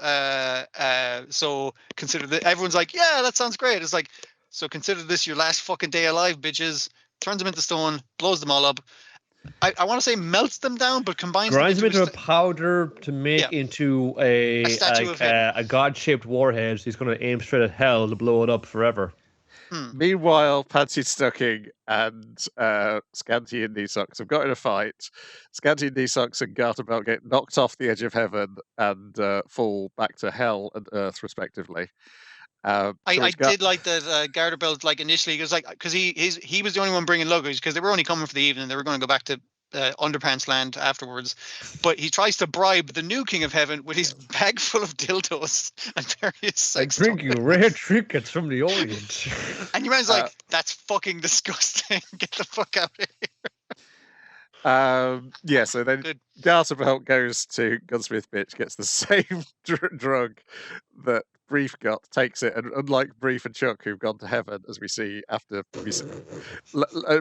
So consider that. Everyone's like, yeah, that sounds great. It's like, so consider this your last fucking day alive, bitches. Turns them into stone, blows them all up. I want to say melts them down, but combines grinds them into a powder to make into a god-shaped warhead. So he's going to aim straight at hell to blow it up forever. Meanwhile, Panty Stocking and Scanty and Knee-Socks have got in a fight. Scanty and Knee-Socks and Garterbelt get knocked off the edge of heaven and fall back to hell and earth, respectively. I did like that Garterbelt initially he was because he was the only one bringing luggage because they were only coming for the evening. They were going to go back to Underpants Land afterwards, but he tries to bribe the new King of Heaven with his bag full of dildos and various sex. I bring you rare trinkets from the Orient. And your man's that's fucking disgusting. Get the fuck out of here. So then Garterbelt goes to Gunsmith Bitch, gets the same drug that Brief got, takes it, and unlike Brief and Chuck, who've gone to heaven, as we see a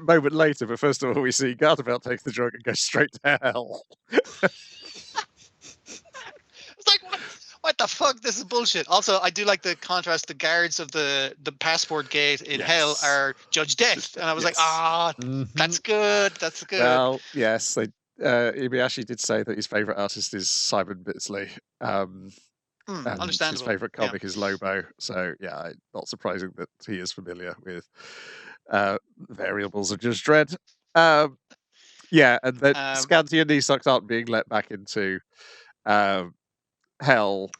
moment later, but first of all, we see Garterbelt takes the drug and goes straight to hell. It's like, what the fuck? This is bullshit. Also, I do like the contrast. The guards of the passport gate in hell are Judge Death, and I was like, that's good. That's good. Well, yes, Ibuyashi did say that his favorite artist is Simon Bisley. And his Understandable. favorite Yeah. comic is Lobo. So yeah, not surprising that he is familiar with variables of Judge Dredd. Yeah, and then Scanty and Nisox aren't being let back into hell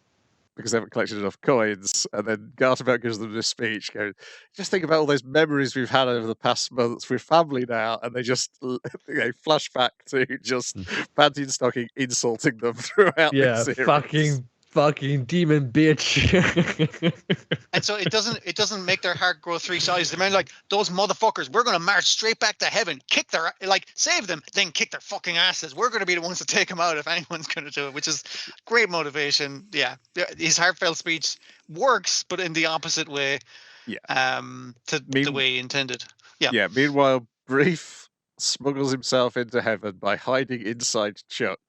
because they haven't collected enough coins. And then Garterbelt gives them this speech going, just think about all those memories we've had over the past months. We're family now. And they just flash back to just Panty and Stocking insulting them throughout this series. Fucking demon bitch. And so it doesn't make their heart grow 3 sizes. They're like, those motherfuckers, we're gonna march straight back to heaven, kick their save them, then kick their fucking asses. We're gonna be the ones to take them out if anyone's gonna do it, which is great motivation. Yeah. His heartfelt speech works, but in the opposite way. Yeah. To the way he intended. Yeah. Yeah. Meanwhile, Brief smuggles himself into heaven by hiding inside Chuck.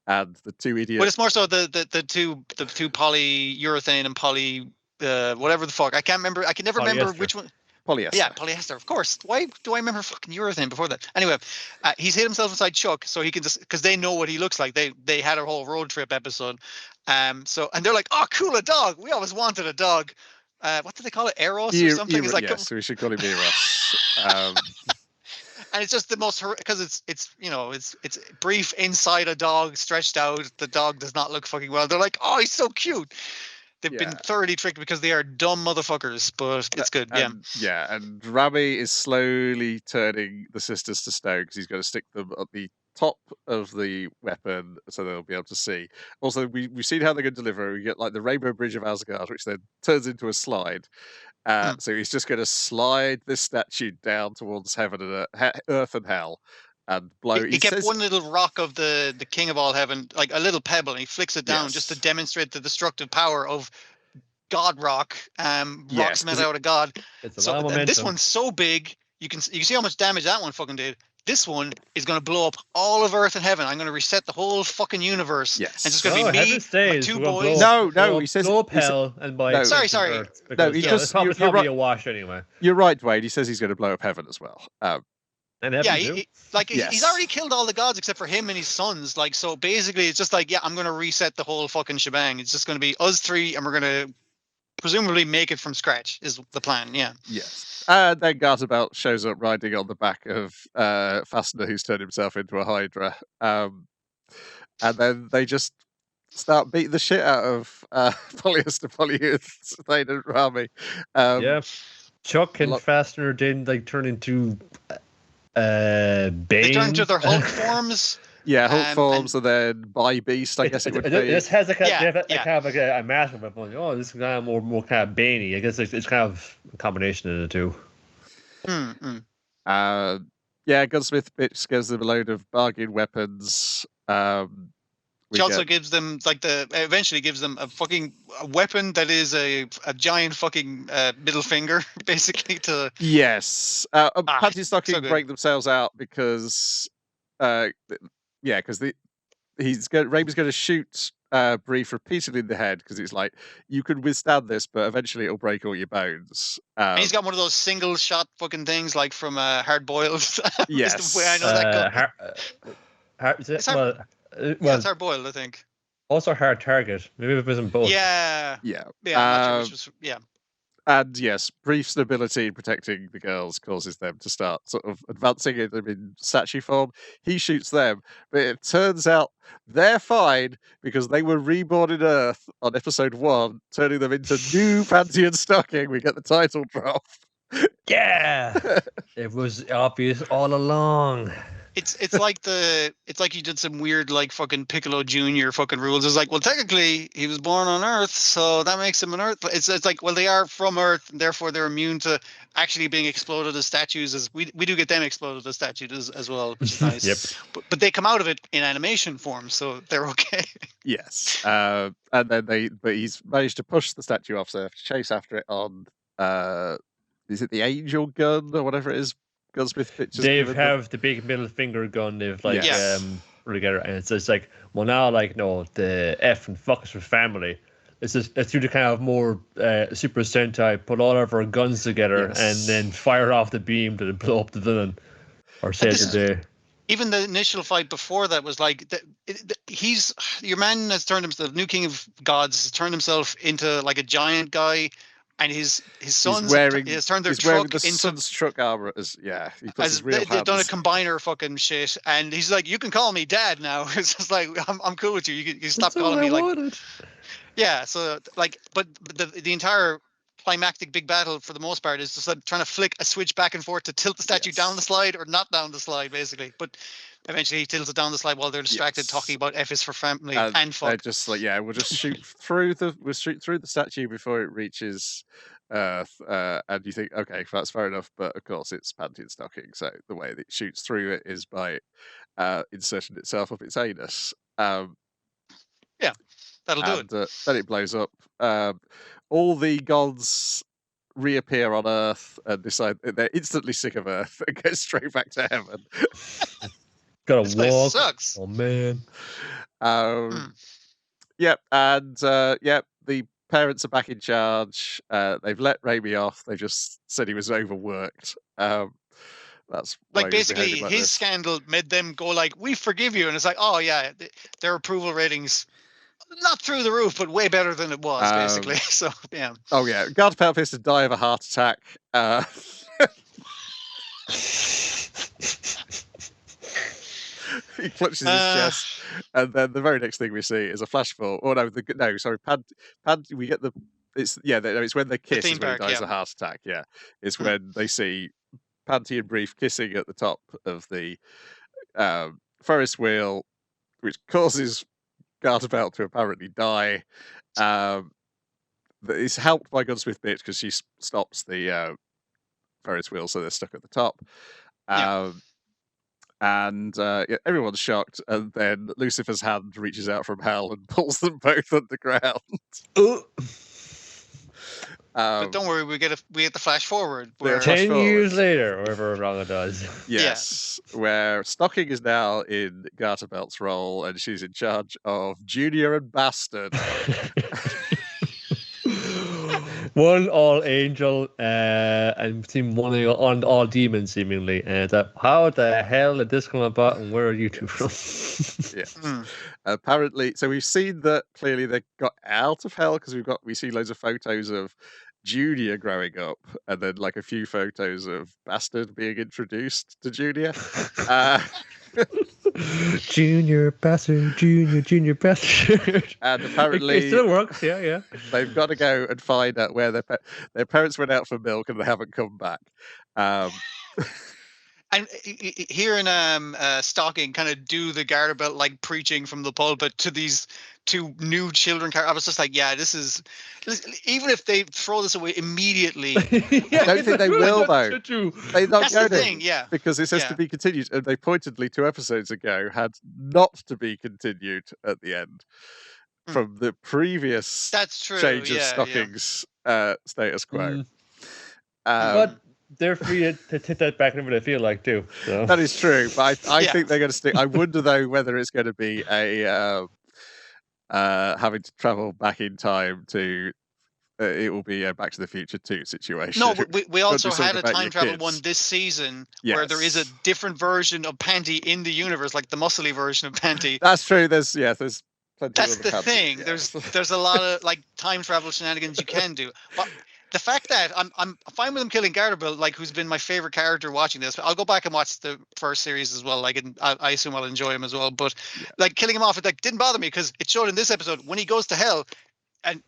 And the two idiots. But it's more so the two polyurethane and poly whatever the fuck. I can't remember. I can never remember which one. Polyester. Yeah, polyester. Of course. Why do I remember fucking urethane before that? Anyway, he's hid himself inside Chuck so he can just because they know what he looks like. They had a whole road trip episode. So and they're like, oh, cool, a dog. We always wanted a dog. What do they call it? Eros or something? It's like so we should call him Eros. And it's just the most because it's Brief inside a dog stretched out. The dog does not look fucking well. They're like, oh, he's so cute. They've been thoroughly tricked because they are dumb motherfuckers, but it's good. Yeah, and Rami is slowly turning the sisters to stone because he's going to stick them at the top of the weapon so they'll be able to see. Also, we've seen how they're going to deliver. We get like the Rainbow Bridge of Asgard, which then turns into a slide. So he's just going to slide this statue down towards heaven and earth and hell, and blow. He kept one little rock of the King of all heaven, like a little pebble, and he flicks it down just to demonstrate the destructive power of God Rock. Rock's made out of God. It's a lot of momentum. This one's so big, you can see how much damage that one fucking did. This one is going to blow up all of Earth and Heaven. I'm going to reset the whole fucking universe. Yes. And it's just going to be me, my 2 boys. No, he says blow up hell and by no, sorry. No, he just it's probably a wash anyway. You're right, Wade. He says he's going to blow up heaven as well. And he's already killed all the gods except for him and his sons. Like, so basically, it's just like, I'm going to reset the whole fucking shebang. It's just going to be us 3, and we're going to presumably make it from scratch. Is the plan? Yeah. Yes. Then Garterbelt shows up riding on the back of Fastener, who's turned himself into a Hydra. And then they just start beating the shit out of polyester, polyurethane, and Rami. Chuck and Fastener didn't turn into Bane. They turn into their Hulk forms. Yeah, Hulk forms, and then by Beast, I guess it would be. This has kind of like a mask of it. Oh, this is kind of more kind of Baney. I guess it's kind of a combination of the two. Gunsmith bitch gives them a load of bargain weapons. She also gives them eventually gives them a fucking weapon that is a giant fucking middle finger, basically. To Panty Stocking break themselves out because because Raven's going to shoot Brief repeatedly in the head because it's like, you can withstand this, but eventually it'll break all your bones. And he's got one of those single shot fucking things like from Hard Boiled. Yes. Is the way I know that it's Hard Boiled, I think. Also Hard Target. Maybe it wasn't both. Yeah. I'm not sure which was, And yes, Brief's ability in protecting the girls causes them to start sort of advancing them in statue form. He shoots them, but it turns out they're fine because they were reborn in Earth on episode 1, turning them into new Panty and Stocking. We get the title drop. Yeah, it was obvious all along. It's like you did some weird fucking Piccolo Jr. fucking rules. It's like, well, technically he was born on Earth, so that makes him an Earth. It's like, well, they are from Earth, and therefore they're immune to actually being exploded as statues. As we do get them exploded as statues as well, which is nice. Yep. But they come out of it in animation form, so they're okay. Yes. And then he's managed to push the statue off, so they have to chase after it on is it the Angel gun or whatever it is? Gunsmith pictures. They have the big middle finger gun. They've together, and it's like, well, now no, the F and fuck us for family. Let's do the kind of more Super Sentai, put all of our guns together and then fire off the beam to blow up the villain or save the day. even the initial fight before that was like your man has turned himself, the new king of gods has turned himself into like a giant guy, and his sons has turned their truck wearing the into son's truck armor he puts his real they've done a hands. combiner fucking shit, and he's like, you can call me dad now. It's just like, I'm cool with you. You can stop calling me like. Yeah, so like, but the entire climactic big battle for the most part is just like trying to flick a switch back and forth to tilt the statue down the slide or not down the slide, basically. But eventually he tilts it down the slide while they're distracted talking about F is for family and fuck. They're just like, we'll just shoot through the statue before it reaches Earth, and you think, okay, that's fair enough, but of course it's Pantheon stocking, so the way that it shoots through it is by inserting itself up its anus. Yeah, that'll do it. Then it blows up. All the gods reappear on Earth and decide that they're instantly sick of Earth and go straight back to heaven. Gotta walk. Sucks. Oh man. Yep, and the parents are back in charge. They've let Raimi off. They just said he was overworked. That's like basically his scandal made them go like, we forgive you, and it's like, oh yeah, their approval ratings not through the roof, but way better than it was, basically. So yeah. Oh yeah, Guard Pelvis to die of a heart attack. He clutches his chest, and then the very next thing we see is a flash forward. Oh no, sorry, we get it's when they kiss is when he dies of a heart attack. Yeah, it's when they see Panty and Brief kissing at the top of the Ferris wheel, which causes Garterbelt to apparently die. It's helped by Gunsmith Bitch because she stops the Ferris wheel, so they're stuck at the top. And everyone's shocked, and then Lucifer's hand reaches out from hell and pulls them both underground. But don't worry, we get the flash forward. 10 years later, or whatever long it does. Yes, where Stocking is now in Garterbelt's role, and she's in charge of Junior and Bastard. One all angel and one all demon, seemingly. And how the hell did this come about, and where are you two from? Apparently, so we've seen that clearly they got out of hell because we see loads of photos of Junior growing up, and then like a few photos of Bastard being introduced to Junior. Junior Bastard, Junior Bastard. And apparently it still works, yeah. They've got to go and find out where their parents went out for milk and they haven't come back. And hearing Stocking kind of do the Garterbelt like preaching from the pulpit to these two new children, I was just like, this is even if they throw this away immediately. I don't think they will though. They're not going to, because it has to be continued, and they pointedly 2 episodes ago had not to be continued at the end from the previous change of Stocking's status quo. But they're free to take that back whenever they feel like too. So. That is true, but I think they're going to stick. I wonder though whether it's going to be a having to travel back in time to. It will be a Back to the Future 2 situation. No, we also had a time travel one this season where there is a different version of Panty in the universe, like the muscly version of Panty. That's true. There's plenty. That's the thing. Yeah. There's a lot of like time travel shenanigans you can do, but. The fact that I'm fine with him killing Garterbelt, like who's been my favorite character watching this. I'll go back and watch the first series as well. Like, and I assume I'll enjoy him as well. But like killing him off, it like didn't bother me because it showed in this episode when he goes to hell, and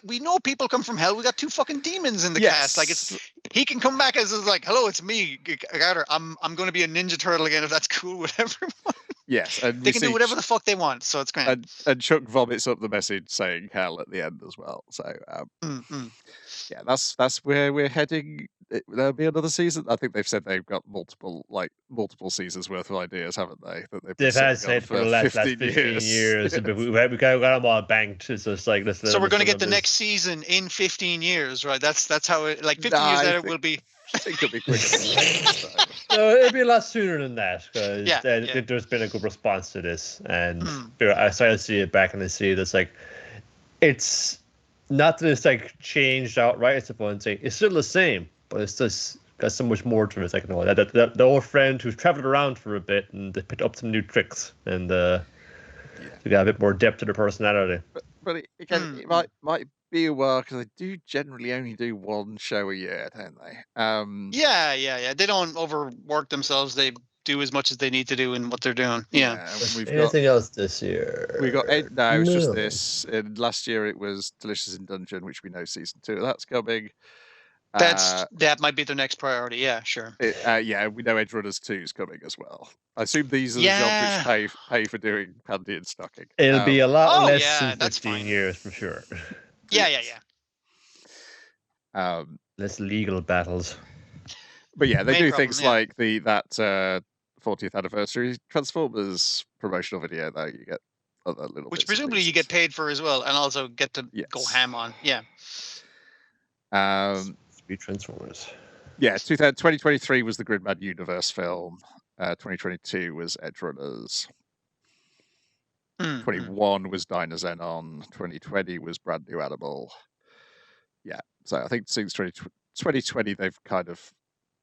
we know people come from hell. We got 2 fucking demons in the cast. Like he can come back as like, hello, it's me, Garter. I'm going to be a Ninja Turtle again if that's cool with everyone. Yes, and they can do whatever the fuck they want, so it's great. And Chuck vomits up the message saying hell at the end as well. So yeah, that's where we're heading. There'll be another season. I think they've said they've got multiple seasons worth of ideas, haven't they? They've had said for the last 15 years. We got them all banked. It's just like this. So we're going to get the next season in 15 years, right? That's how it. Like 15 years later, will be. I think it'll be quicker. No, it'll be a lot sooner than that because there's been a good response to this, and I started to see it back in the seed. It's like it's not that it's like changed outright. It's a fun thing. It's still the same, but it's just got so much more to it. It's like, no, that the old friend who's traveled around for a bit and they picked up some new tricks and they got a bit more depth to their personality. But again, it might be a while because they do generally only do one show a year, don't they? Yeah. They don't overwork themselves. They do as much as they need to do in what they're doing. Yeah. Anything else this year? We got no, it's just this. And last year it was Delicious in Dungeon, which we know season 2 that's coming. That might be their next priority. Yeah, sure. Yeah, we know Edge Runners 2 is coming as well. I assume these are the jobs which pay for doing Pandy and stocking. It'll be a lot less than 15 years for sure. Yeah. Less legal battles. But yeah, they do things like that 40th anniversary Transformers promotional video though. You get other little which presumably you get paid for as well, and also get to go ham on. Yeah. Transformers. Yeah, 2023 was the Gridman Universe film. 2022 was Edge Runners. 21 was Dynazenon. 2020 was Brand New Animal. Yeah, so I think since 2020 they've kind of,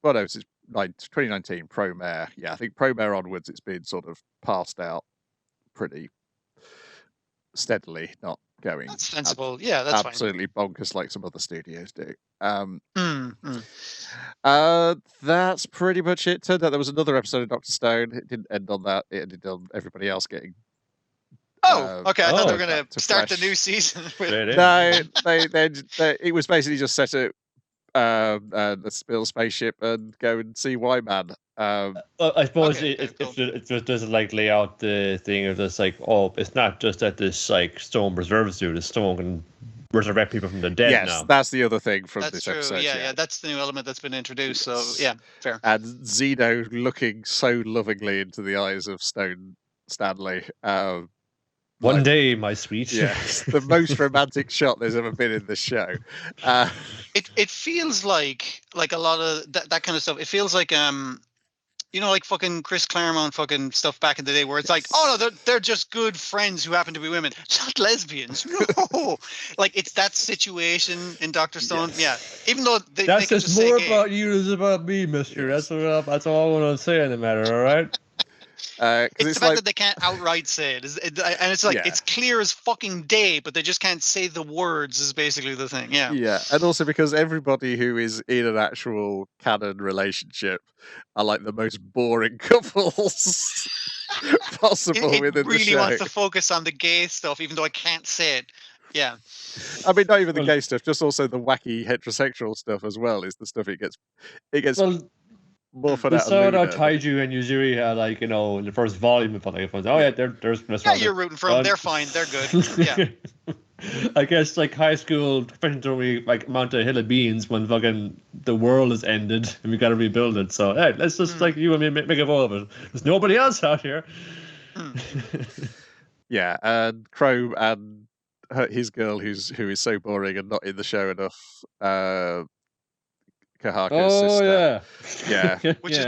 well, no, since 2019 Promare. Yeah, I think Promare onwards it's been sort of passed out pretty steadily, not going. That's sensible. Yeah, that's absolutely fine. Bonkers like some other studios do. That's pretty much it. Turned out there was another episode of Dr. Stone. It didn't end on that. It ended on everybody else getting. Okay. I thought they were going to start the new season. No, it was basically just set up the Spill spaceship and go and see Y-Man. Well, I suppose it just doesn't like lay out the thing of this like, oh, it's not just that this like Stone preserves you, the Stone can resurrect people from the dead now. Yes, that's the other thing from this true. episode. Yeah, that's the new element that's been introduced. So yeah, fair. And Zeno looking so lovingly into the eyes of Stone Stanley. One day, my sweet. Yes, the most romantic shot there's ever been in the show. It feels like a lot of that kind of stuff. It feels like like fucking Chris Claremont fucking stuff back in the day where it's like, oh no, they're just good friends who happen to be women, not lesbians. No, like it's that situation in Dr. Stone. Yes. Yeah, even though that's just more about you than about me, Mister. That's all I want to say in the matter. All right. It's the fact that they can't outright say it, and it's like it's clear as fucking day, but they just can't say the words. Is basically the thing. Yeah, and also because everybody who is in an actual canon relationship are like the most boring couples possible within the show. It really wants to focus on the gay stuff, even though I can't say it. Yeah, I mean, not even the gay stuff, just also the wacky heterosexual stuff as well. Is the stuff it gets. More fun we saw how Taiju and Yuzuri had, like, in the first volume of like, oh yeah, there's you're rooting for them. They're fine. They're good. Yeah. I guess like high school, especially like Mount a Hill of Beans when fucking the world has ended and we got to rebuild it. So hey, let's just like you and me make a vote of it. There's nobody else out here. Yeah, and Chrome and his girl who is so boring and not in the show enough. Kahaku's sister. Yeah.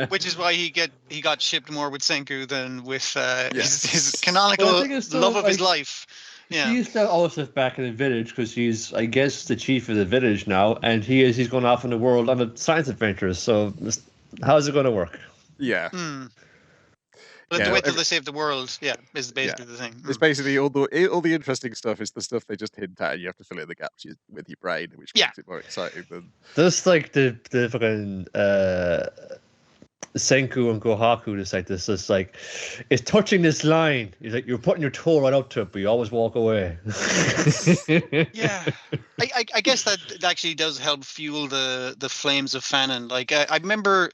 Which is why he got shipped more with Senku than with his canonical love of his life. Yeah, she's still also back in the village because she's, I guess, the chief of the village now, and he's going off in the world on a science adventure. So how's it going to work? Yeah. But to wait till they save the world, is basically the thing. It's basically all the interesting stuff is the stuff they just hint at, and you have to fill in the gaps with your brain, which makes it more exciting than. Just like the fucking Senku and Kohaku, just like this. It's like it's touching this line. It's like you're putting your toe right up to it, but you always walk away. Yeah, I guess that actually does help fuel the flames of fanon. Like I remember.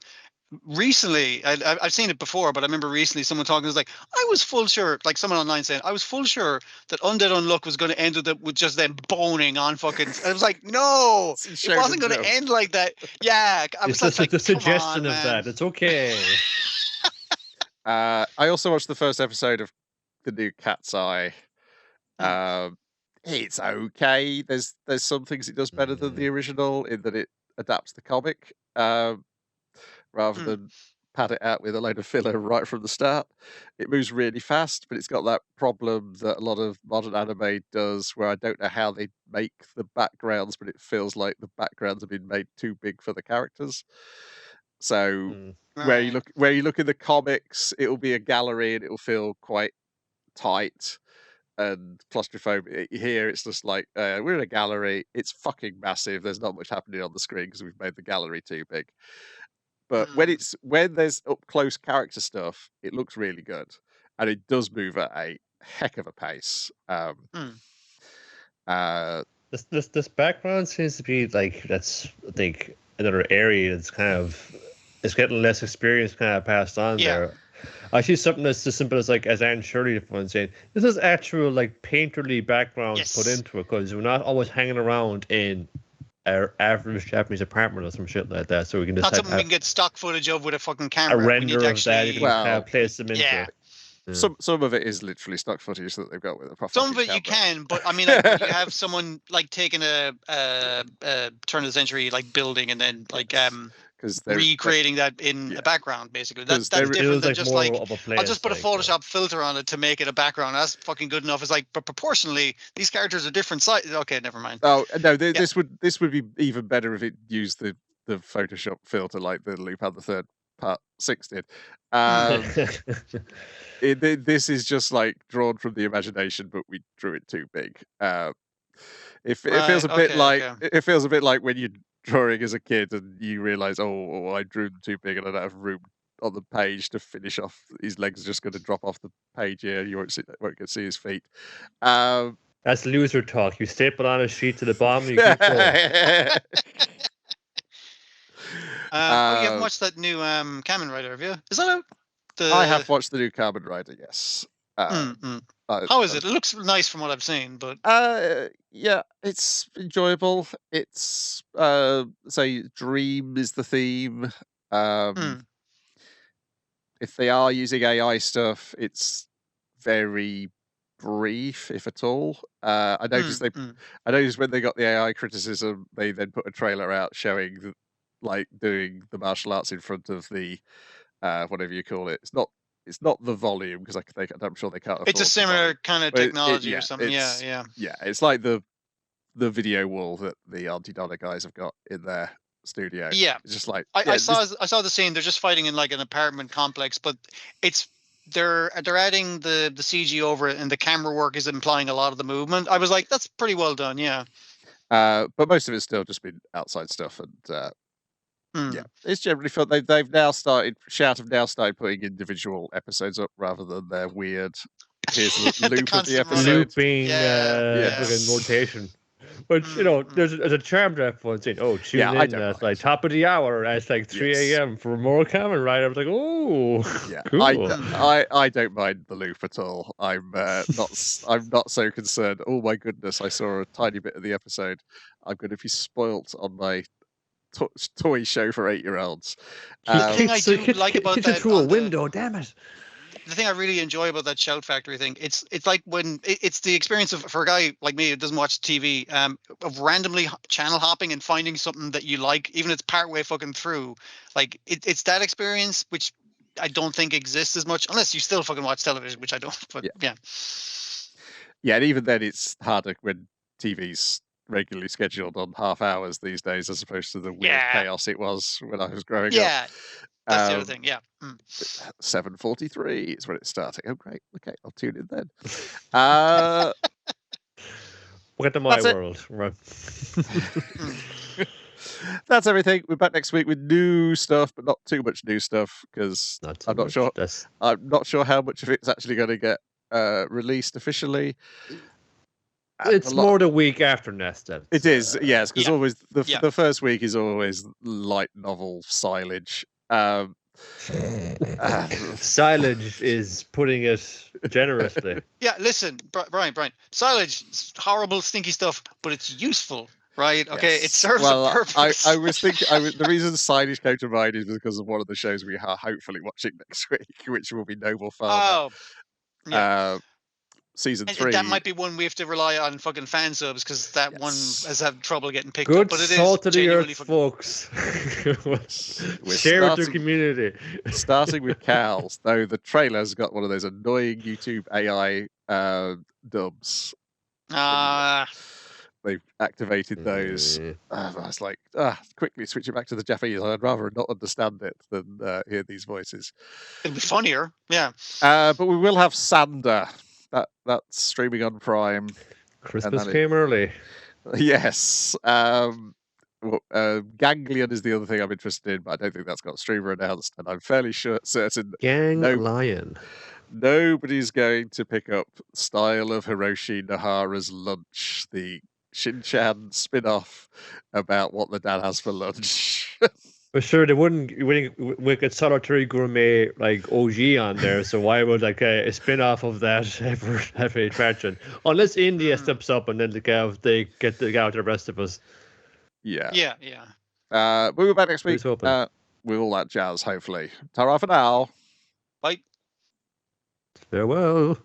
Recently, I've seen it before, but I remember recently someone talking was like, I was full sure, like someone online saying, I was full sure that Undead Unluck was going to end with just them boning on fucking. I was like, no, it wasn't going to end like that. Yeah, I was like, the suggestion of that. It's okay. I also watched the first episode of the new Cat's Eye. It's okay. There's some things it does better than the original in that it adapts the comic. Rather than pad it out with a load of filler right from the start. It moves really fast, but it's got that problem that a lot of modern anime does, where I don't know how they make the backgrounds, but it feels like the backgrounds have been made too big for the characters. So where you look in the comics, it'll be a gallery and it'll feel quite tight and claustrophobic. Here it's just like we're in a gallery, it's fucking massive, there's not much happening on the screen because we've made the gallery too big. But when there's up close character stuff, it looks really good, and it does move at a heck of a pace. This background seems to be like, that's, I think, another area that's kind of, it's getting less experience kind of passed on there. I see something that's as simple as, like, as Anne Shirley was saying, this is actual, like, painterly background put into it, because we're not always hanging around in our average Japanese apartment or some shit like that, so we can just not something we can get stock footage of with a fucking camera. A render of that, you can kind of place them into. Yeah. Some of it is literally stock footage that they've got with a proper. Some of it you can, but I mean, like, you have someone like taking a turn of the century like building and then like recreating that in a background, basically. That's different than just like I'll just put a Photoshop filter on it to make it a background. That's fucking good enough. It's like, but proportionally, these characters are different sizes. Okay, never mind. Oh no, this would be even better if it used the Photoshop filter like the Lupin the Third Part 6 did. This is just like drawn from the imagination, but we drew it too big. It feels a bit like it feels a bit like when you're drawing as a kid and you realize, oh, I drew them too big and I don't have room on the page to finish off. His legs are just going to drop off the page here. You won't get to see his feet. That's loser talk. You staple on a sheet to the bottom. You keep going. You haven't watched that new Kamen Rider, have you? Is that out? I have watched the new Kamen Rider, yes. How is it? It looks nice from what I've seen, but yeah, it's enjoyable. It's say dream is the theme. If they are using AI stuff, it's very brief, if at all. I noticed I noticed when they got the AI criticism, they then put a trailer out showing like doing the martial arts in front of the whatever you call it. It's not the volume because I'm sure they can't. It's a similar kind of technology or something. Yeah. It's like the video wall that the Anti-Donna guys have got in their studio. Yeah, it's just like I saw the scene. They're just fighting in like an apartment complex, but they're adding the CG over it, and the camera work is implying a lot of the movement. I was like, that's pretty well done. Yeah. But most of it's still just been outside stuff, and yeah, it's generally fun. They've now started. Shout have now started putting individual episodes up rather than their weird. Here's the loop of the episode. Looping, rotation. But you know, there's a charm to that one saying, "Oh, tune in at like top of the hour at like 3 a.m. for more Kamen Rider." I was like, "Oh, yeah." Cool. I don't mind the loop at all. I'm not so concerned. Oh my goodness, I saw a tiny bit of the episode. I'm going to be spoilt on my toy show for 8-year-olds. The thing I do like about that through a window, damn it. The thing I really enjoy about that Shout Factory thing, it's like when it's the experience of, for a guy like me who doesn't watch TV, of randomly channel hopping and finding something that you like, even if it's partway fucking through. Like it's that experience which I don't think exists as much unless you still fucking watch television, which I don't. But yeah, and even then it's harder when TV's regularly scheduled on half hours these days as opposed to the weird chaos it was when I was growing up. Yeah, that's the other thing. Yeah. 7:43 is when it's starting. Oh, great. Okay, I'll tune in then. Welcome to my world. Right. That's everything. We're back next week with new stuff, but not too much new stuff because I'm not sure. I'm not sure how much of it's actually going to get released officially. It's more the week after Nest. It is, yes, because always the first week is always light novel silage. Silage is putting it generously. Yeah, listen, Brian, silage, horrible, stinky stuff, but it's useful, right? Okay, it serves a purpose. I was thinking, the reason silage came to mind is because of one of the shows we are hopefully watching next week, which will be Noble Farmer. Oh, yeah. Season 3. That might be one we have to rely on fucking fan subs because that one has had trouble getting picked up. But Good it salt is of the earth, fucking... folks. Share with your community. Starting with cows, though the trailer's got one of those annoying YouTube AI dubs. they've activated those. I was like, quickly switch it back to the Japanese. I'd rather not understand it than hear these voices. It'll be funnier, yeah. But we will have Sander. That's streaming on Prime. Christmas came early. Yes. Ganglion is the other thing I'm interested in, but I don't think that's got a streamer announced, and I'm fairly certain Ganglion. Nobody's going to pick up Style of Hiroshi Nohara's Lunch, the Shin-chan spin-off about what the dad has for lunch. But sure, they wouldn't make a Solitary Gourmet like OG on there, so why would like a spin-off of that ever have a attraction? Unless India steps up and then they get out the rest of us. Yeah. We'll be back next week With all that jazz, hopefully. Ta-ra for now. Bye. Farewell.